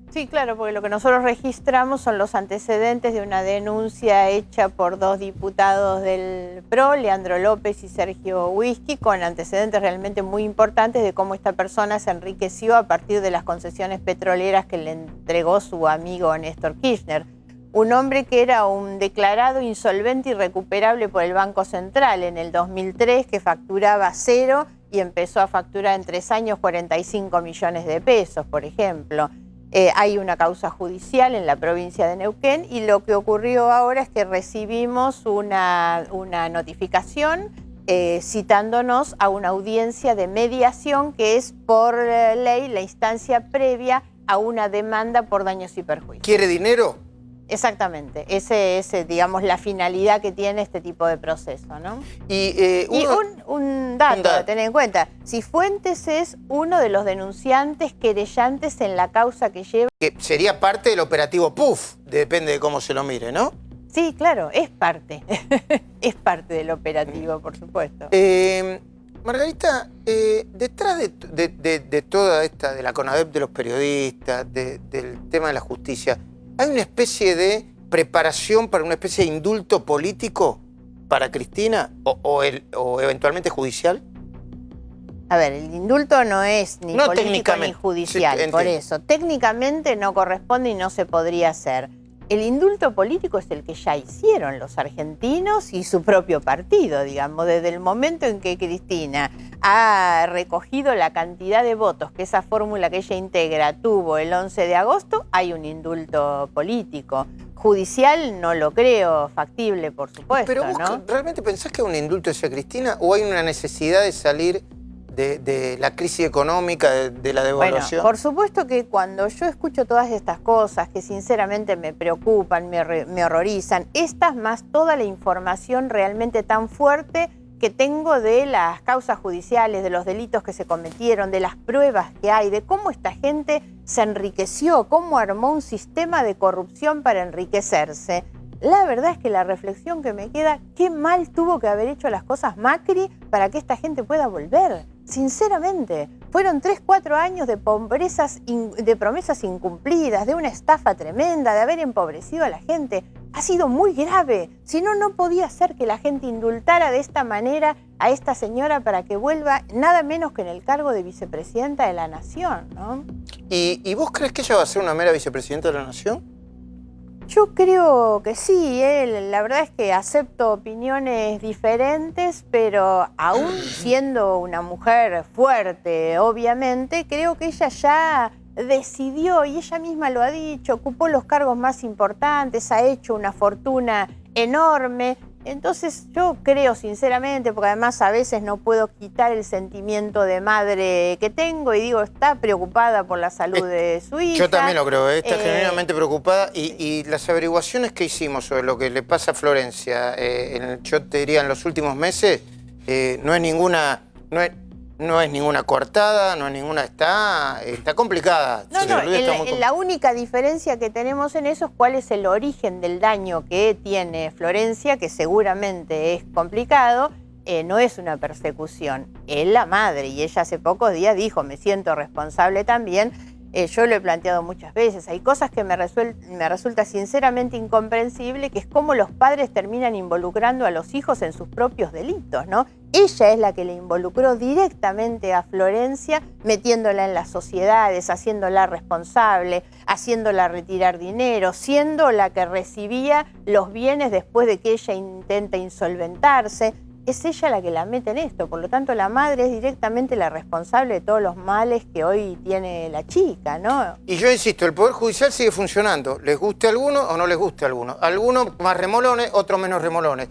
Sí, claro, porque lo que nosotros registramos son los antecedentes de una denuncia hecha por 2 diputados del PRO, Leandro López y Sergio Whisky, con antecedentes realmente muy importantes de cómo esta persona se enriqueció a partir de las concesiones petroleras que le entregó su amigo Néstor Kirchner. Un hombre que era un declarado insolvente irrecuperable por el Banco Central en el 2003, que facturaba 0 y empezó a facturar en 3 años 45 millones de pesos, por ejemplo. Hay una causa judicial en la provincia de Neuquén y lo que ocurrió ahora es que recibimos una notificación citándonos a una audiencia de mediación que es por ley la instancia previa a una demanda por daños y perjuicios. ¿Quiere dinero? Exactamente, esa es, digamos, la finalidad que tiene este tipo de proceso, ¿no? Y un dato a tener en cuenta, Cifuentes es uno de los denunciantes querellantes en la causa que lleva... Que sería parte del operativo PUF, depende de cómo se lo mire, ¿no? Sí, claro, es parte, es parte del operativo, por supuesto. Margarita, detrás de toda esta, de la CONADEP de los periodistas, del tema de la justicia, ¿hay una especie de preparación para una especie de indulto político para Cristina o eventualmente judicial? A ver, el indulto no es ni político ni judicial, sí, por eso. Técnicamente no corresponde y no se podría hacer. El indulto político es el que ya hicieron los argentinos y su propio partido, digamos. Desde el momento en que Cristina ha recogido la cantidad de votos que esa fórmula que ella integra tuvo el 11 de agosto, hay un indulto político. Judicial no lo creo factible, por supuesto, Pero vos, ¿no? ¿realmente pensás que hay un indulto hacia Cristina o hay una necesidad de salir de la crisis económica, de la devaluación? Bueno, por supuesto que cuando yo escucho todas estas cosas que sinceramente me preocupan, me horrorizan, estas más toda la información realmente tan fuerte que tengo de las causas judiciales, de los delitos que se cometieron, de las pruebas que hay, de cómo esta gente se enriqueció, cómo armó un sistema de corrupción para enriquecerse. La verdad es que la reflexión que me queda, qué mal tuvo que haber hecho las cosas Macri para que esta gente pueda volver. Sinceramente, fueron 3, 4 años de promesas incumplidas, de una estafa tremenda, de haber empobrecido a la gente. Ha sido muy grave. Si no, no podía ser que la gente indultara de esta manera a esta señora para que vuelva nada menos que en el cargo de vicepresidenta de la Nación, ¿no? ¿Y vos crees que ella va a ser una mera vicepresidenta de la Nación? Yo creo que sí, la verdad es que acepto opiniones diferentes, pero aún siendo una mujer fuerte, obviamente, creo que ella ya decidió, y ella misma lo ha dicho, ocupó los cargos más importantes, ha hecho una fortuna enorme. Entonces yo creo sinceramente, porque además a veces no puedo quitar el sentimiento de madre que tengo y digo, está preocupada por la salud de su hija. Yo también lo creo, está genuinamente preocupada y las averiguaciones que hicimos sobre lo que le pasa a Florencia, yo te diría en los últimos meses, no es ninguna coartada, no es ninguna, está complicada. No, la única diferencia que tenemos en eso es cuál es el origen del daño que tiene Florencia, que seguramente es complicado, no es una persecución, es la madre, y ella hace pocos días dijo, me siento responsable también. Yo lo he planteado muchas veces, hay cosas que me resulta sinceramente incomprensible, que es cómo los padres terminan involucrando a los hijos en sus propios delitos, ¿no? Ella es la que le involucró directamente a Florencia, metiéndola en las sociedades, haciéndola responsable, haciéndola retirar dinero, siendo la que recibía los bienes después de que ella intenta insolventarse. Es ella la que la mete en esto, por lo tanto la madre es directamente la responsable de todos los males que hoy tiene la chica, ¿no? Y yo insisto, el Poder Judicial sigue funcionando, les guste a alguno o no les guste a alguno. Algunos más remolones, otros menos remolones.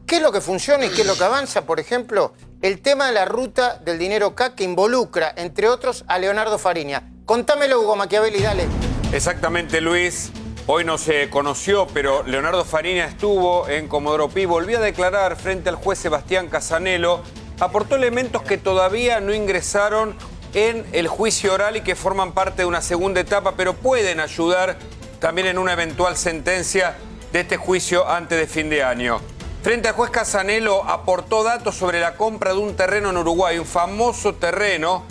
¿Qué es lo que funciona y qué es lo que avanza? Por ejemplo, el tema de la ruta del dinero K que involucra, entre otros, a Leonardo Fariña. Contámelo, Hugo Machiavelli, dale. Exactamente, Luis. Hoy no se conoció, pero Leonardo Fariña estuvo en Comodoro Pi, volvió a declarar frente al juez Sebastián Casanelo, aportó elementos que todavía no ingresaron en el juicio oral y que forman parte de una segunda etapa, pero pueden ayudar también en una eventual sentencia de este juicio antes de fin de año. Frente al juez Casanelo aportó datos sobre la compra de un terreno en Uruguay, un famoso terreno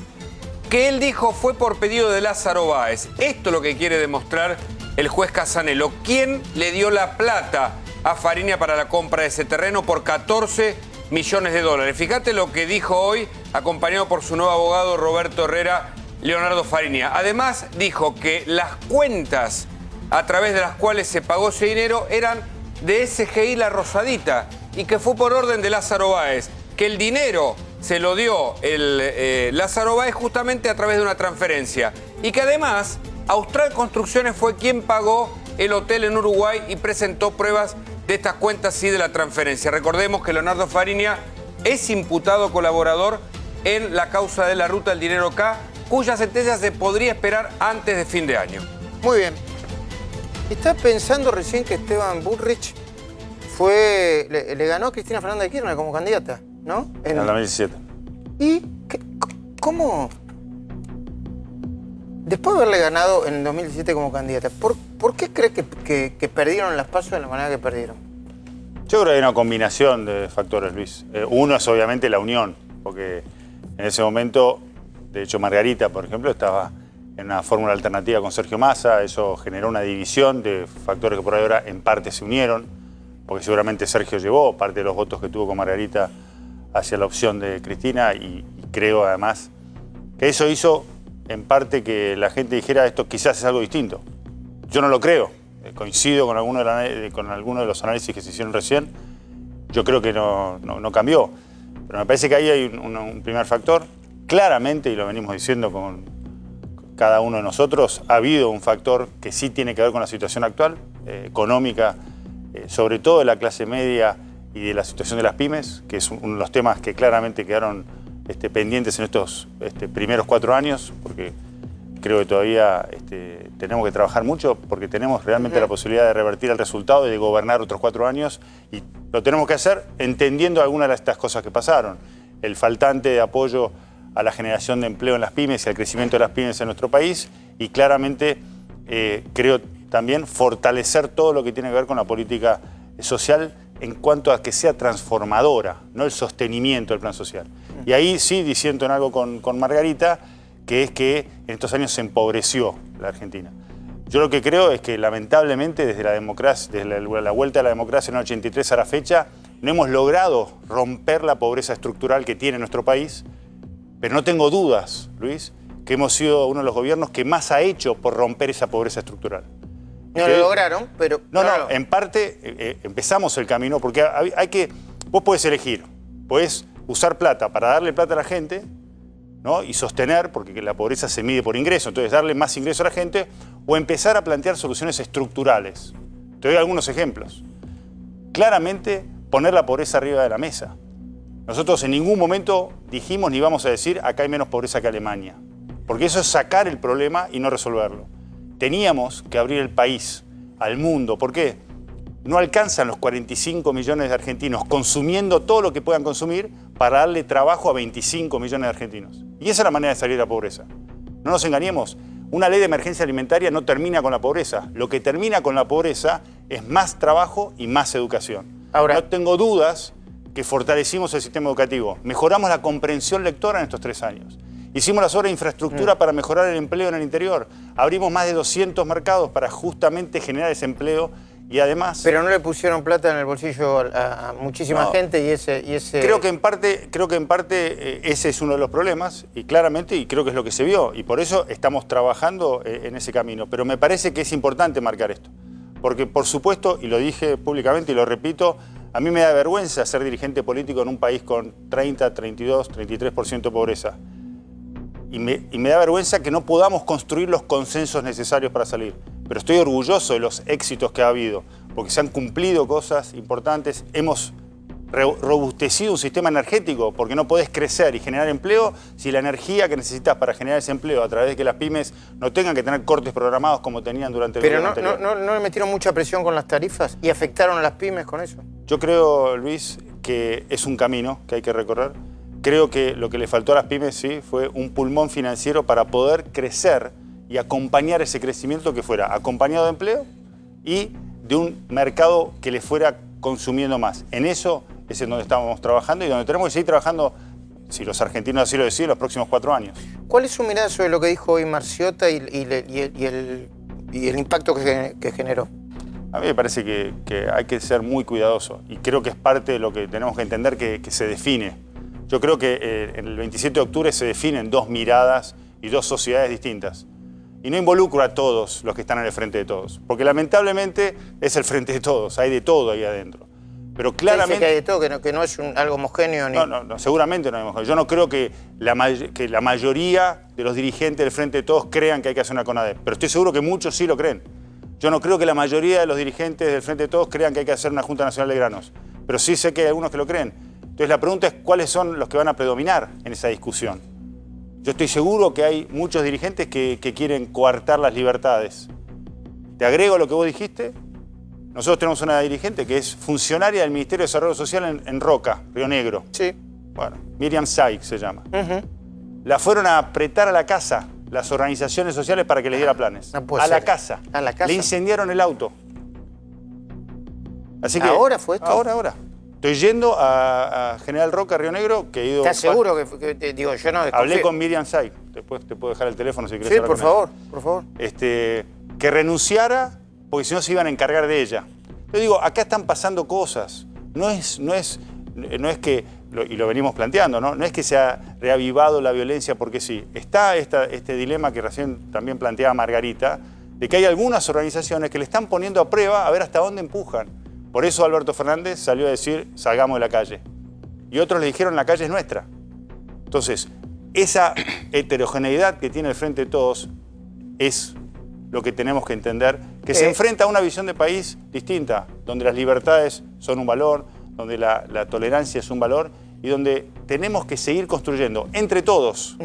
que él dijo fue por pedido de Lázaro Báez. Esto es lo que quiere demostrar el juez Casanelo. ¿Quién le dio la plata a Fariña para la compra de ese terreno por 14 millones de dólares? Fíjate lo que dijo hoy, acompañado por su nuevo abogado Roberto Herrera, Leonardo Fariña. Además, dijo que las cuentas a través de las cuales se pagó ese dinero eran de SGI La Rosadita y que fue por orden de Lázaro Báez, que el dinero se lo dio Lázaro Báez justamente a través de una transferencia y que además Austral Construcciones fue quien pagó el hotel en Uruguay y presentó pruebas de estas cuentas y de la transferencia. Recordemos que Leonardo Fariña es imputado colaborador en la causa de la ruta del dinero K, cuya sentencia se podría esperar antes de fin de año. Muy bien. Estaba pensando recién que Esteban Bullrich le ganó a Cristina Fernández de Kirchner como candidata, ¿no? En el 2017. ¿Y cómo? Después de haberle ganado en el 2017 como candidata, ¿por qué cree que perdieron las PASO de la manera que perdieron? Yo creo que hay una combinación de factores, Luis. Uno es obviamente la unión, porque en ese momento, de hecho Margarita, por ejemplo, estaba en una fórmula alternativa con Sergio Massa, eso generó una división de factores que por ahora en parte se unieron, porque seguramente Sergio llevó parte de los votos que tuvo con Margarita hacia la opción de Cristina y creo además que eso hizo en parte que la gente dijera esto quizás es algo distinto. Yo no lo creo, coincido con algunos de los análisis que se hicieron recién, yo creo que no cambió, pero me parece que ahí hay un primer factor, claramente, y lo venimos diciendo con cada uno de nosotros, ha habido un factor que sí tiene que ver con la situación actual, económica, sobre todo de la clase media y de la situación de las pymes, que es uno de los temas que claramente quedaron pendientes en estos primeros 4 años, porque creo que todavía tenemos que trabajar mucho, porque tenemos realmente la posibilidad de revertir el resultado y de gobernar otros 4 años, y lo tenemos que hacer entendiendo algunas de estas cosas que pasaron. El faltante de apoyo a la generación de empleo en las pymes y al crecimiento de las pymes en nuestro país, y claramente creo también fortalecer todo lo que tiene que ver con la política social en cuanto a que sea transformadora, no el sostenimiento del plan social. Y ahí sí disiento en algo con Margarita, que es que en estos años se empobreció la Argentina. Yo lo que creo es que lamentablemente desde la democracia, desde la vuelta a la democracia en el 83 a la fecha, no hemos logrado romper la pobreza estructural que tiene nuestro país, pero no tengo dudas, Luis, que hemos sido uno de los gobiernos que más ha hecho por romper esa pobreza estructural. No lo lograron, pero... No, en parte empezamos el camino porque hay que... Vos podés elegir, podés usar plata para darle plata a la gente, ¿no? Y sostener, porque la pobreza se mide por ingreso, entonces darle más ingreso a la gente, o empezar a plantear soluciones estructurales. Te doy algunos ejemplos. Claramente, poner la pobreza arriba de la mesa. Nosotros en ningún momento dijimos ni vamos a decir acá hay menos pobreza que Alemania, porque eso es sacar el problema y no resolverlo. Teníamos que abrir el país al mundo. ¿Por qué? No alcanzan los 45 millones de argentinos consumiendo todo lo que puedan consumir para darle trabajo a 25 millones de argentinos. Y esa es la manera de salir de la pobreza. No nos engañemos, una ley de emergencia alimentaria no termina con la pobreza. Lo que termina con la pobreza es más trabajo y más educación. Ahora, no tengo dudas que fortalecimos el sistema educativo. Mejoramos la comprensión lectora en estos 3 años. Hicimos las obras de infraestructura para mejorar el empleo en el interior. Abrimos más de 200 mercados para justamente generar ese empleo y además... Pero no le pusieron plata en el bolsillo a muchísima gente y ese... Creo que en parte ese es uno de los problemas y claramente, y creo que es lo que se vio, y por eso estamos trabajando en ese camino. Pero me parece que es importante marcar esto. Porque, por supuesto, y lo dije públicamente y lo repito, a mí me da vergüenza ser dirigente político en un país con 30, 32, 33% de pobreza. Y me da vergüenza que no podamos construir los consensos necesarios para salir. Pero estoy orgulloso de los éxitos que ha habido, porque se han cumplido cosas importantes. Hemos robustecido un sistema energético, porque no podés crecer y generar empleo si la energía que necesitas para generar ese empleo, a través de que las pymes no tengan que tener cortes programados como tenían durante el gobierno anterior. Pero no le metieron mucha presión con las tarifas y afectaron a las pymes con eso. Yo creo, Luis, que es un camino que hay que recorrer. Creo que lo que le faltó a las pymes, sí, fue un pulmón financiero para poder crecer y acompañar ese crecimiento que fuera acompañado de empleo y de un mercado que le fuera consumiendo más. En eso es en donde estamos trabajando y donde tenemos que seguir trabajando, si los argentinos así lo deciden, los próximos 4 años. ¿Cuál es su mirada sobre lo que dijo hoy Marciota y el impacto que generó? A mí me parece que hay que ser muy cuidadoso y creo que es parte de lo que tenemos que entender que se define. Yo creo que en el 27 de octubre se definen 2 miradas y 2 sociedades distintas. Y no involucro a todos los que están en el frente de todos, porque lamentablemente es el frente de todos, hay de todo ahí adentro. Pero claramente... Dice que hay de todo, que no es algo homogéneo. Ni... No, seguramente no es homogéneo. Yo no creo que la mayoría de los dirigentes del frente de todos crean que hay que hacer una CONADEP, pero estoy seguro que muchos sí lo creen. Yo no creo que la mayoría de los dirigentes del frente de todos crean que hay que hacer una Junta Nacional de Granos, pero sí sé que hay algunos que lo creen. Entonces la pregunta es cuáles son los que van a predominar en esa discusión. Yo estoy seguro que hay muchos dirigentes que quieren coartar las libertades. Te agrego a lo que vos dijiste. Nosotros tenemos una dirigente que es funcionaria del Ministerio de Desarrollo Social en Roca, Río Negro. Sí. Bueno, Miriam Saik se llama. La fueron a apretar a la casa las organizaciones sociales para que les diera planes. No puede ser. La casa. A la casa. Le incendiaron el auto. Así que, ¿ahora fue esto? Ahora. Estoy yendo a General Roca, Río Negro, que he ido... ¿Estás seguro que digo, yo no desconfío? Hablé con Miriam Saik. Después te puedo dejar el teléfono si querés Sí, hablar por con favor, ella. por favor. Que renunciara, porque si no se iban a encargar de ella. Yo digo, acá están pasando cosas. No es que, y lo venimos planteando, no es que se ha reavivado la violencia porque sí. Está este dilema que recién también planteaba Margarita, de que hay algunas organizaciones que le están poniendo a prueba a ver hasta dónde empujan. Por eso Alberto Fernández salió a decir, salgamos de la calle. Y otros le dijeron, la calle es nuestra. Entonces, esa heterogeneidad que tiene el Frente de Todos es lo que tenemos que entender, que se enfrenta a una visión de país distinta, donde las libertades son un valor, donde la tolerancia es un valor y donde tenemos que seguir construyendo entre todos,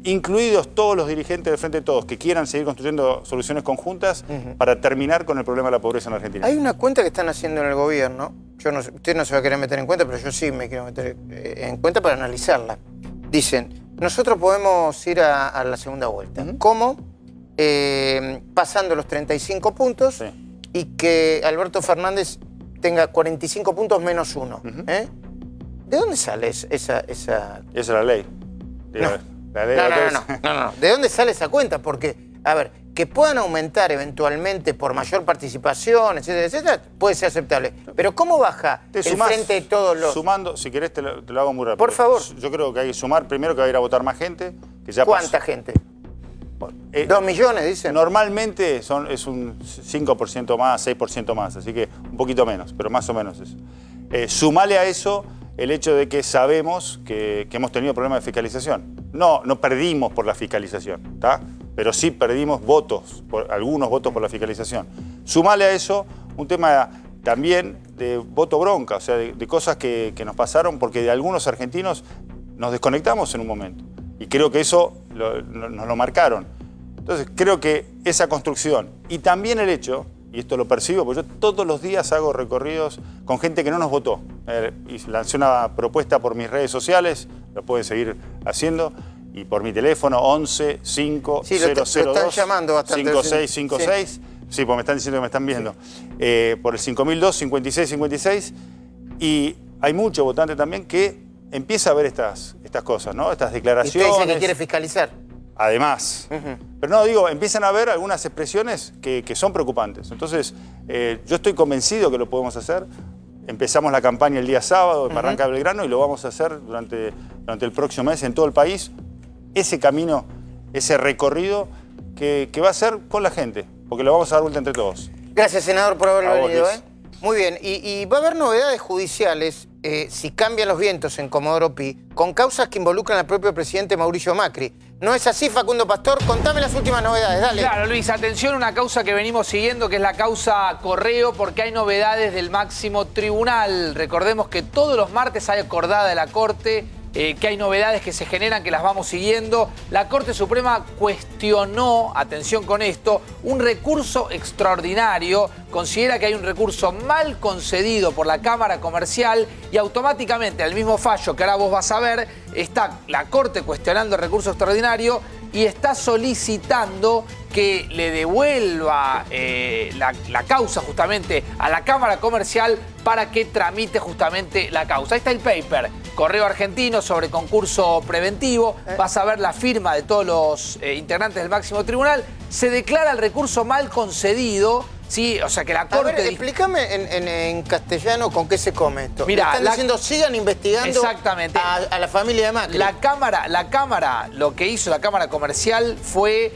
incluidos todos los dirigentes del Frente de Todos, que quieran seguir construyendo soluciones conjuntas para terminar con el problema de la pobreza en Argentina. Hay una cuenta que están haciendo en el gobierno, usted no se va a querer meter en cuenta, pero yo sí me quiero meter en cuenta para analizarla. Dicen, nosotros podemos ir a la segunda vuelta. ¿Cómo? Pasando los 35 puntos y que Alberto Fernández tenga 45 puntos menos 1. ¿De dónde sale esa? Esa es la ley. No. ¿De dónde sale esa cuenta? Porque, a ver, que puedan aumentar eventualmente por mayor participación, etcétera, etcétera, puede ser aceptable. Pero ¿cómo baja el Frente de Todos los...? Sumando, si querés te lo hago muy rápido. Por favor. Yo creo que hay que sumar, primero que va a ir a votar más gente. Que ya ¿Cuánta gente? 2 millones, dicen. Normalmente es un 5% más, 6% más, así que un poquito menos, pero más o menos eso. Sumale a eso el hecho de que sabemos que hemos tenido problemas de fiscalización. No perdimos por la fiscalización, ¿está? Pero sí perdimos algunos votos por la fiscalización. Sumale a eso un tema también de voto bronca, o sea, de cosas que nos pasaron porque de algunos argentinos nos desconectamos en un momento. Y creo que eso nos lo marcaron. Entonces, creo que esa construcción y también el hecho, y esto lo percibo, porque yo todos los días hago recorridos con gente que no nos votó. Y lancé una propuesta por mis redes sociales, lo pueden seguir haciendo, y por mi teléfono 11 5 002 5656. Sí, porque me están diciendo que me están viendo. Por el 5002 56 56. Y hay mucho votante también que empieza a ver estas cosas, ¿no? Estas declaraciones. ¿Y usted dice que quiere fiscalizar? Además. Pero no, digo, empiezan a ver algunas expresiones que son preocupantes. Entonces, yo estoy convencido que lo podemos hacer. Empezamos la campaña el día sábado en Barranca Belgrano y lo vamos a hacer durante el próximo mes en todo el país. Ese camino, ese recorrido que va a ser con la gente, porque lo vamos a dar vuelta entre todos. Gracias, senador, por haberlo venido. Muy bien, y va a haber novedades judiciales, si cambian los vientos en Comodoro Pi, con causas que involucran al propio presidente Mauricio Macri. ¿No es así, Facundo Pastor? Contame las últimas novedades, dale. Claro, Luis, atención, una causa que venimos siguiendo, que es la causa Correo, porque hay novedades del máximo tribunal. Recordemos que todos los martes hay acordada de la Corte, que hay novedades que se generan, que las vamos siguiendo. La Corte Suprema cuestionó, atención con esto, un recurso extraordinario. Considera que hay un recurso mal concedido por la Cámara Comercial y automáticamente, al mismo fallo que ahora vos vas a ver, está la Corte cuestionando el recurso extraordinario y está solicitando que le devuelva la causa justamente a la Cámara Comercial para que tramite justamente la causa. Ahí está el paper, Correo Argentino sobre concurso preventivo. Vas a ver la firma de todos los integrantes del máximo tribunal. Se declara el recurso mal concedido. Sí, o sea que la Corte... A ver, explícame en castellano con qué se come esto. Mirá, están diciendo, sigan investigando exactamente. A la familia de Macri. La Cámara, lo que hizo la Cámara Comercial fue,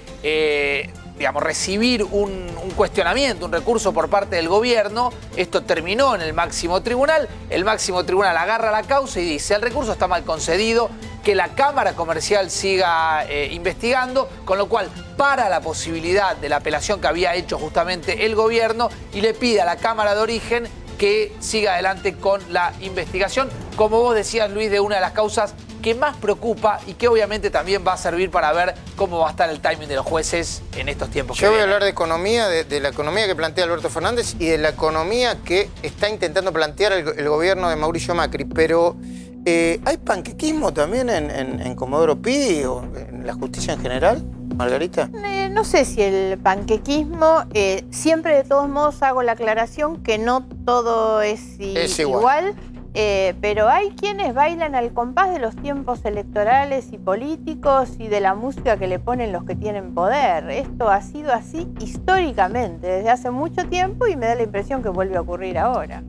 digamos, recibir un cuestionamiento, un recurso por parte del gobierno. Esto terminó en el máximo tribunal. El máximo tribunal agarra la causa y dice, el recurso está mal concedido, que la Cámara Comercial siga investigando, con lo cual para la posibilidad de la apelación que había hecho justamente el gobierno y le pide a la Cámara de Origen que siga adelante con la investigación, como vos decías, Luis, de una de las causas que más preocupa y que obviamente también va a servir para ver cómo va a estar el timing de los jueces en estos tiempos. Yo voy a hablar de economía, de la economía que plantea Alberto Fernández y de la economía que está intentando plantear el gobierno de Mauricio Macri, pero ¿hay panquequismo también en Comodoro Pi o en la justicia en general, Margarita? No sé si el panquequismo, siempre de todos modos hago la aclaración que no todo es igual. Pero hay quienes bailan al compás de los tiempos electorales y políticos y de la música que le ponen los que tienen poder. Esto ha sido así históricamente, desde hace mucho tiempo y me da la impresión que vuelve a ocurrir ahora.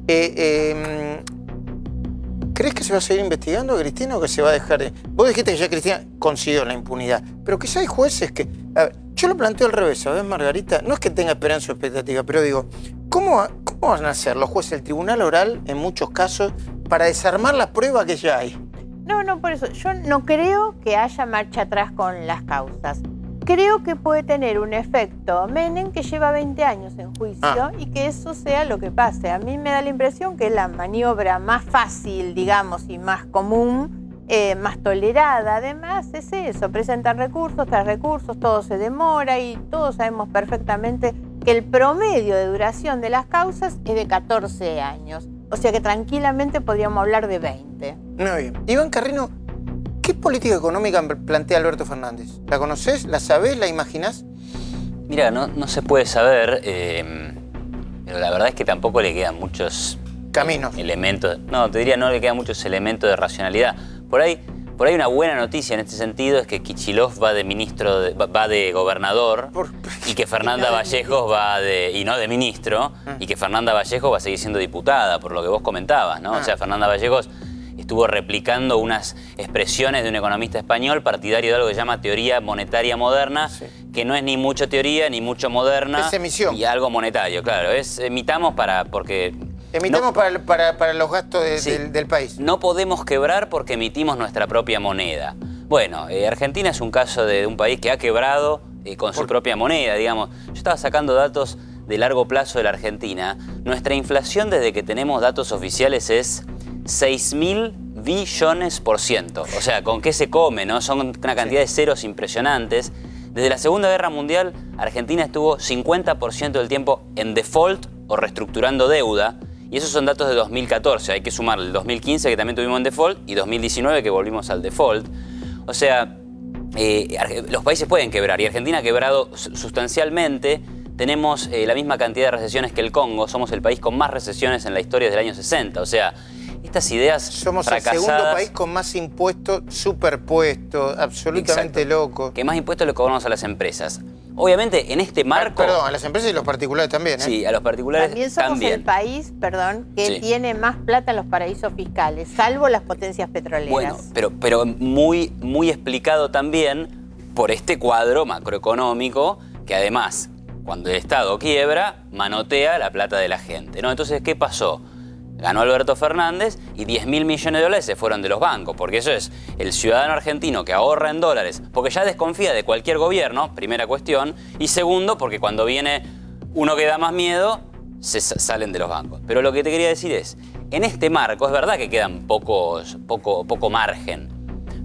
¿Crees que se va a seguir investigando, Cristina, o que se va a dejar? Vos dijiste que ya Cristina consiguió la impunidad, pero quizá hay jueces que... A ver, yo lo planteo al revés, ¿sabes, Margarita? No es que tenga esperanza o expectativa, pero digo, ¿cómo van a hacer los jueces del tribunal oral, en muchos casos, para desarmar las pruebas que ya hay? No, por eso. Yo no creo que haya marcha atrás con las causas. Creo que puede tener un efecto Menem, que lleva 20 años en juicio, y que eso sea lo que pase. A mí me da la impresión que la maniobra más fácil, digamos, y más común, más tolerada, además, es eso. Presentan recursos tras recursos, todo se demora y todos sabemos perfectamente que el promedio de duración de las causas es de 14 años. O sea que tranquilamente podríamos hablar de 20. Muy bien. Iván Carrino, ¿qué política económica plantea Alberto Fernández? ¿La conocés? ¿La sabés? ¿La imaginás? Mira, no se puede saber, pero la verdad es que tampoco le quedan muchos elementos. No, te diría, no le quedan muchos elementos de racionalidad. Por ahí una buena noticia en este sentido es que Kicillof va de gobernador y que Fernanda Vallejos y no de ministro, y que Fernanda Vallejos va a seguir siendo diputada, por lo que vos comentabas, ¿no? O sea, Fernanda Vallejos estuvo replicando unas expresiones de un economista español partidario de algo que se llama teoría monetaria moderna, que no es ni mucho teoría ni mucho moderna. Es emisión. Y algo monetario, claro. Emitamos porque... Emitemos para los gastos del país. No podemos quebrar porque emitimos nuestra propia moneda. Bueno, Argentina es un caso de un país que ha quebrado con su propia moneda, digamos. Yo estaba sacando datos de largo plazo de la Argentina. Nuestra inflación desde que tenemos datos oficiales es 6.000 billones%. O sea, ¿con qué se come, no? Son una cantidad de ceros impresionantes. Desde la Segunda Guerra Mundial, Argentina estuvo 50% del tiempo en default o reestructurando deuda. Y esos son datos de 2014. Hay que sumar el 2015, que también tuvimos en default, y 2019, que volvimos al default. O sea, los países pueden quebrar, y Argentina ha quebrado sustancialmente. Tenemos la misma cantidad de recesiones que el Congo. Somos el país con más recesiones en la historia del año 60. O sea, estas ideas Somos fracasadas, el segundo país con más impuestos superpuestos, absolutamente loco. que más impuestos le cobramos a las empresas. Obviamente, en este marco... Perdón, a las empresas y los particulares también, ¿eh? Sí, a los particulares También somos el país, que tiene más plata en los paraísos fiscales, salvo las potencias petroleras. Bueno, pero muy, muy explicado también por este cuadro macroeconómico que además, cuando el Estado quiebra, manotea la plata de la gente, ¿no? Entonces, ¿qué pasó? Ganó Alberto Fernández y 10.000 millones de dólares se fueron de los bancos, porque eso es el ciudadano argentino que ahorra en dólares, porque ya desconfía de cualquier gobierno, primera cuestión, y segundo, porque cuando viene uno que da más miedo, se salen de los bancos. Pero lo que te quería decir es, en este marco es verdad que quedan poco margen.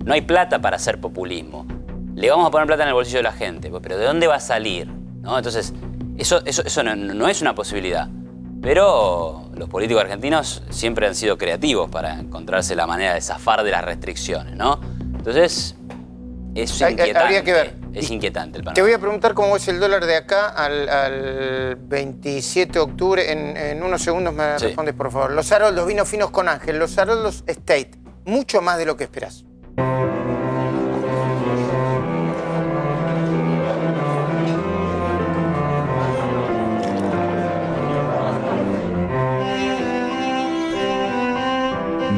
No hay plata para hacer populismo. Le vamos a poner plata en el bolsillo de la gente, pero ¿de dónde va a salir? ¿No? Entonces, eso no es una posibilidad. Pero los políticos argentinos siempre han sido creativos para encontrarse la manera de zafar de las restricciones, ¿no? Entonces, es inquietante. Habría que ver. Es inquietante el panorama. Te voy a preguntar cómo es el dólar de acá al 27 de octubre. En unos segundos me respondes, por favor. Los Haroldos, vinos finos con Ángel. Los Haroldos State. Mucho más de lo que esperás.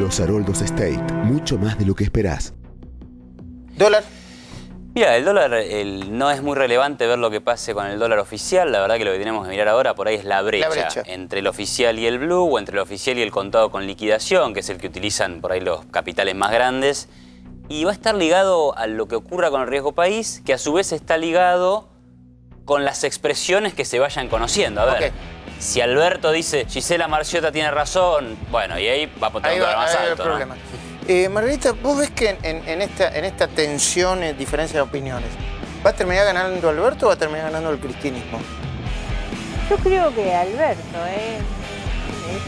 Los Haroldos State, mucho más de lo que esperás. ¿Dólar? Mira, el dólar no es muy relevante ver lo que pase con el dólar oficial. La verdad que lo que tenemos que mirar ahora por ahí es la brecha entre el oficial y el blue, o entre el oficial y el contado con liquidación, que es el que utilizan por ahí los capitales más grandes. Y va a estar ligado a lo que ocurra con el riesgo país, que a su vez está ligado con las expresiones que se vayan conociendo. A ver, si Alberto dice Gisela Marciota tiene razón, bueno, y ahí va a poner un dólar más alto, ¿no? Margarita, ¿vos ves que en esta tensión, diferencia de opiniones, va a terminar ganando Alberto o va a terminar ganando el cristinismo? Yo creo que Alberto,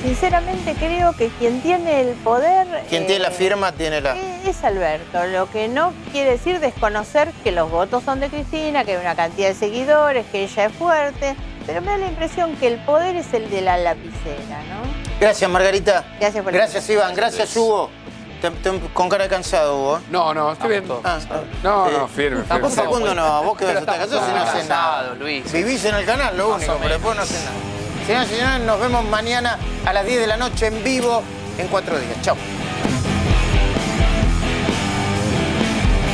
sinceramente creo que quien tiene el poder... Quien tiene la firma tiene la... Es Alberto, lo que no quiere decir desconocer que los votos son de Cristina, que hay una cantidad de seguidores, que ella es fuerte, pero me da la impresión que el poder es el de la lapicera, ¿no? Gracias, Margarita. Gracias por Gracias, Iván. Gracias, Hugo. Con cara de cansado, Hugo. No, estoy bien. No, firme. Vos, Facundo, no. Vos que vas a estar cansado si no haces nada. Luis. Vivís en el canal, lo único, pero después no haces nada. Señoras y señores, nos vemos mañana a las 10 de la noche en vivo en 4 días. Chao.